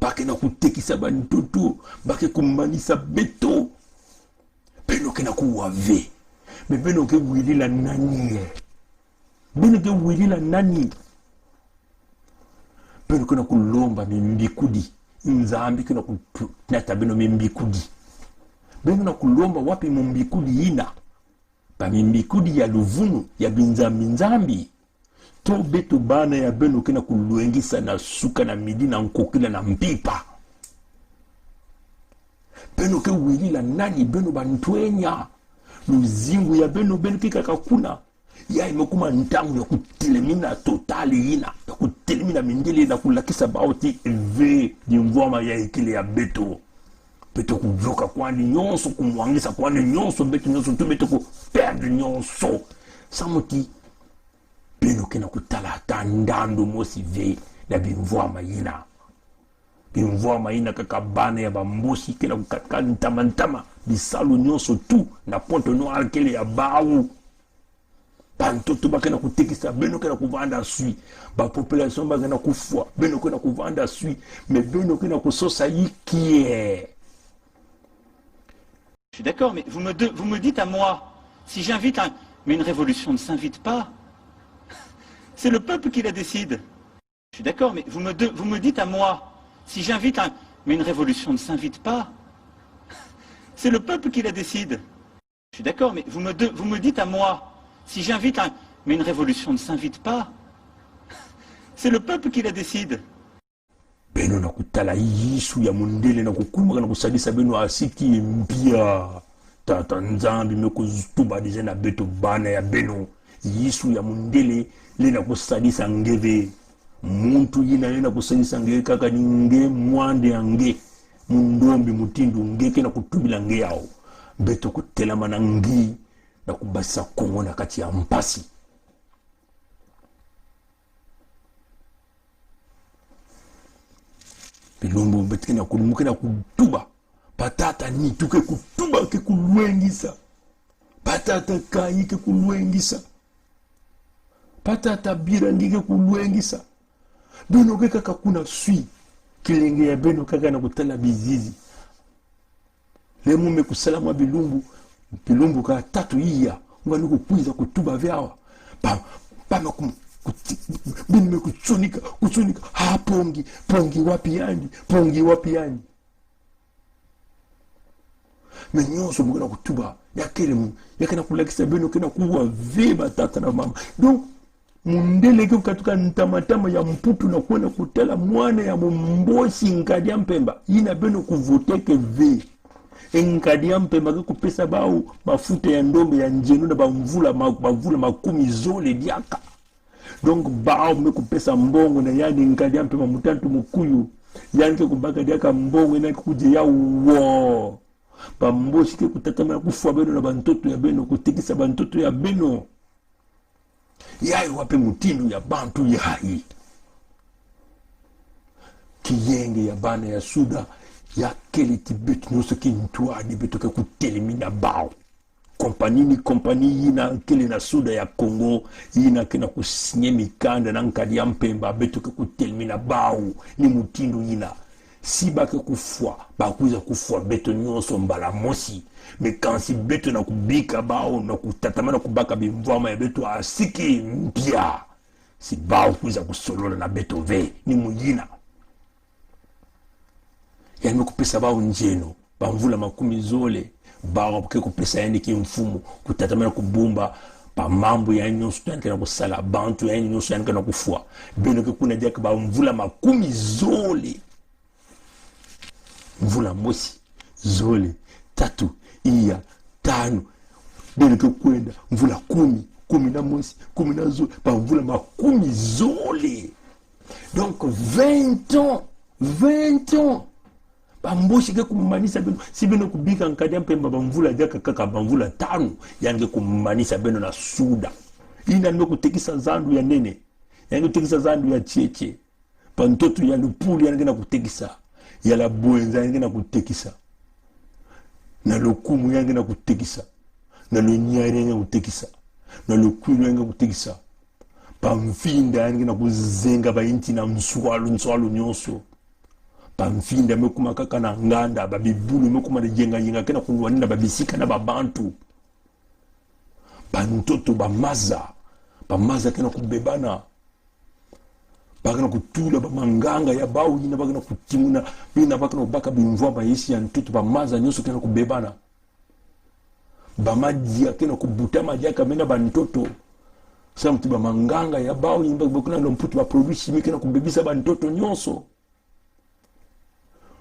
C: bake na kutekisa bantuto bake kumanisa beto beno kena kuwave me beno ke wilila nani beno ke wilila nani beno kena kulomba mimbikudi nzambi kena kutunata beno mimbikudi beno na kulomba wapi mimbikudi ina pa mimbikudi ya luvunu ya binzambi to beto bana ya beno kena kuluengisa na suka na midi na nkokila na mpipa beno ke wilila nani beno bantwenya luzingu ya beno kika kakuna ya imekuma ntangu ya kutelemina totali ina ya kutelemina mindili na kulakisa bauti ve dimvoma ya ikile ya beto kujoka kwani nyonso kumwangisa kwani nyonso beto nyonso tu beto ku perdre nyonso samuti beno kena kutala tandando mosi ve na bimvoma ina bimvoma ina kakabana ya bambosi kena kukatka ntama bisalu nyonso tu na Pointe Noire kele ya bawu bantoto bakena kutekisa beno kena kuvanda sui ba population bakena kufwa beno kena kuvanda sui mais beno kena kusosa yikie.
N: Je suis d'accord, mais vous me dites à moi, si j'invite un... Mais une révolution ne s'invite pas. C'est le peuple qui la décide. Je suis d'accord, mais vous me dites à moi, si j'invite un... Mais une révolution ne s'invite pas. C'est le peuple qui la décide. Je suis d'accord, mais vous me dites à moi, si j'invite un... Mais une révolution ne s'invite pas. C'est le peuple qui la décide.
C: Beno na kutala yisu ya mundele na kukumaka na kusadisa beno asiki mpia tata nzambi meko zutuba dize na beto bana ya beno yisu ya mundele le na kusadisa ngeve muntu yina le na kusadisa ngeve kaka nge mwande ya nge mundombi mutindu ngeke na kutubila nge yao beto kutela manangi na kubasa kongo na kati ya mpasi bilumbu betkena kulumukena kutuba patata ni tuke kutuba ke kulwengisa patata kai ke kulwengisa patata bira ngike kulwengisa beno ke kaka kuna sui kilenge ya beno kaka na kutala bizizi lemu me kusalama bilumbu ka tatu iya ngani kukwiza kutuba vyawa pa bini kuchunika pongi wapi yani menyonso mukena kutuba yakena kulakisa beno kena kuwa veba tata na mama donc mundele ke katuka ntamatama ya mputu na kuona kutela mwana ya mumbosi nkadi ya mpemba ina beno kuvoteke ve nkadi ya mpemba ke kupesa bau mafuta ya ndombe ya njenu na bavula makumi zole diaka donc bao me kupesa mbongo na yani nkadi ya mpemba mutantu mukuyu yani ke kubaka diaka mbongo ina kuje ya uwo bambosi ke kutatama na kufua beno na bantoto ya beno kutikisa bantoto ya beno yai wape mutindu ya bantu yai kiyenge ya bana ya suda ya kele tibetu nyuso ki ntuadi beto ke kutelemina bao kompani yina kele na suda ya Congo yina kena kusinye mikanda na nkadi ya mpemba beto ke kutelmina bau ni mutindo yina si bake kufwa bakuiza kufwa beto nyonso mbala mosi mekansi beto na kubika bau na kutatamana kubaka bimvama ya beto asiki mpya si bau kuiza kusolola na beto ve ni muyina yani kupesa bau njeno bamvula makumi zole bao ke kupesa yani ki mfumu kutatamana kubumba pa mambo ya nyonso yani kana kusala bantu yani nyonso yani kana kufua bino ke kuna dia ba mvula makumi zole mvula mosi zole tatu iya tano bino ke kwenda mvula kumi na mosi 10 na zole pa mvula makumi zole donc 20 ans bamboshi ke kumanisa beno si beno kubika nkadi mpemba bamvula jaka kaka bamvula 5 yange kumanisa beno na suda ina ndo kutekisa zandu ya nene yange kutekisa zandu ya cheche pantoto ya lupuli yange na kutekisa ya la bwenza yange na kutekisa na lokumu yange na kutekisa na lonyari yange kutekisa na lokwilu yange kutekisa pamfinda yange na kuzenga bainti na mswalo nyonso pamfinda mekuma kaka na nganda babibulu mekuma jenga kena kunwanina babisika na babantu bantoto bamaza kena kubebana bakana kutula bamanganga ya bau yina bakana kutimuna bina bakana baka bimvwa baisi ya ntoto bamaza nyoso kena kubebana bamadia kena kubuta madia kamena bantoto samtu bamanganga ya bau yina bakana lomputi ba produit chimique kena kubebisa bantoto nyonso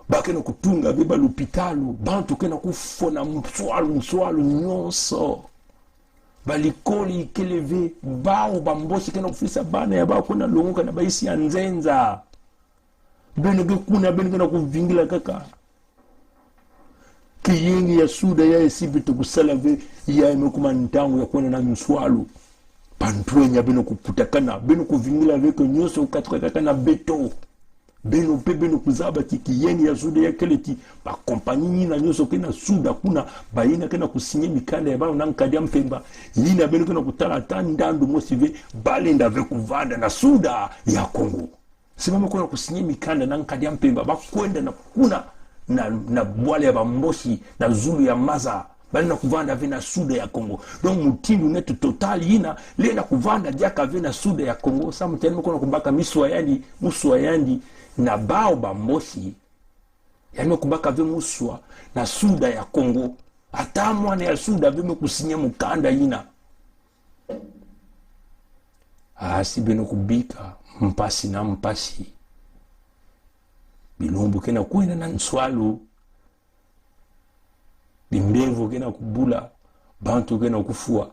C: bakena kutunga beba l'hôpitalu bantu kena kufona mswalo nyonso balikoli keleve bao bamboshi kena kufisa bana ya bao kuna longoka na baisi ya nzenza bene kena kuvingila kaka kiyengi ya suda ya esibito kusalave ya imekuma ntangu ya kuona na mswalo pantuenya bene kuputakana bene kuvingila veko nyonso katika kaka na beto beno pe beno kuzaba kiyeni ya suda ya keleti ba kompani na nyoso kena suda kuna baina kena kusinye mikanda ya bao na nkadi mpemba yina beno kena kutala tandando mosive balenda ve kuvanda na suda ya Kongo simama kuna kusinye mikanda na nkadi mpemba ba kwenda na kuna na bwale ya bamboshi na zulu ya maza balenda kuvanda ve na suda ya Kongo donc mutindu netu total yina lenda kuvanda diaka ve na suda ya Kongo sa mutenu kuna kubaka muswa yandi na bao bamboshi yani kubaka ve muswa na suda ya Kongo ata mwana ya suda ve kusinya mukanda yina asi beno kubika mpasi na mpasi bilumbu kena kwenda na nswalu bimbevu kena kubula bantu kena kufua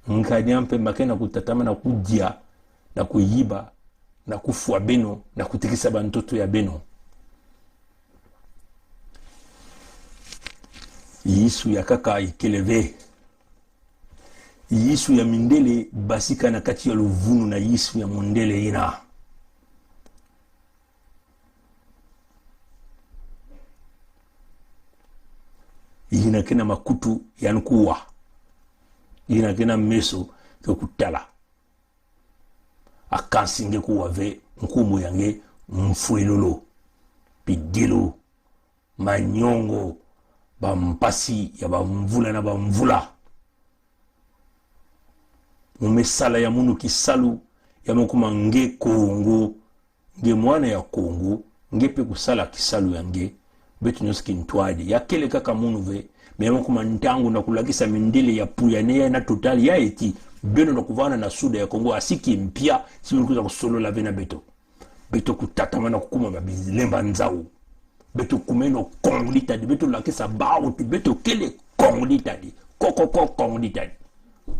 C: nkanyampe makena kutatama na kujia na kuyiba na kufua beno na kutikisa bantoto ya beno yisu ya kaka ikeleve yisu ya mindele basika na kati ya luvunu na yisu ya mondele ina yina kena makutu yankuwa yina kena meso ke kutala akansinge kuwave nkumu yange mfuelolo pidilo manyongo bampasi ya bamvula na bamvula umesala ya munu kisalu ya mokuma nge Kongo nge mwana ya Kongo nge pe kusala kisalu yange betu nyoski ntwadi ya kele kaka munu ve meyama kuma ntangu na kulakisa mindele ya puyane na totali ya eti beno na kuvana na suda ya Kongo asiki mpia simu kuza kusolo la vena beto kutatama na kukuma mabizilemba nzau beto kumeno kongolita di beto lakisa bao ti beto kele kongolita di koko kongolita di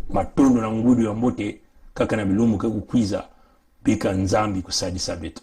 C: matondo na ngudu ya mbote kaka na bilumu ke kukwiza bika nzambi kusadisa beto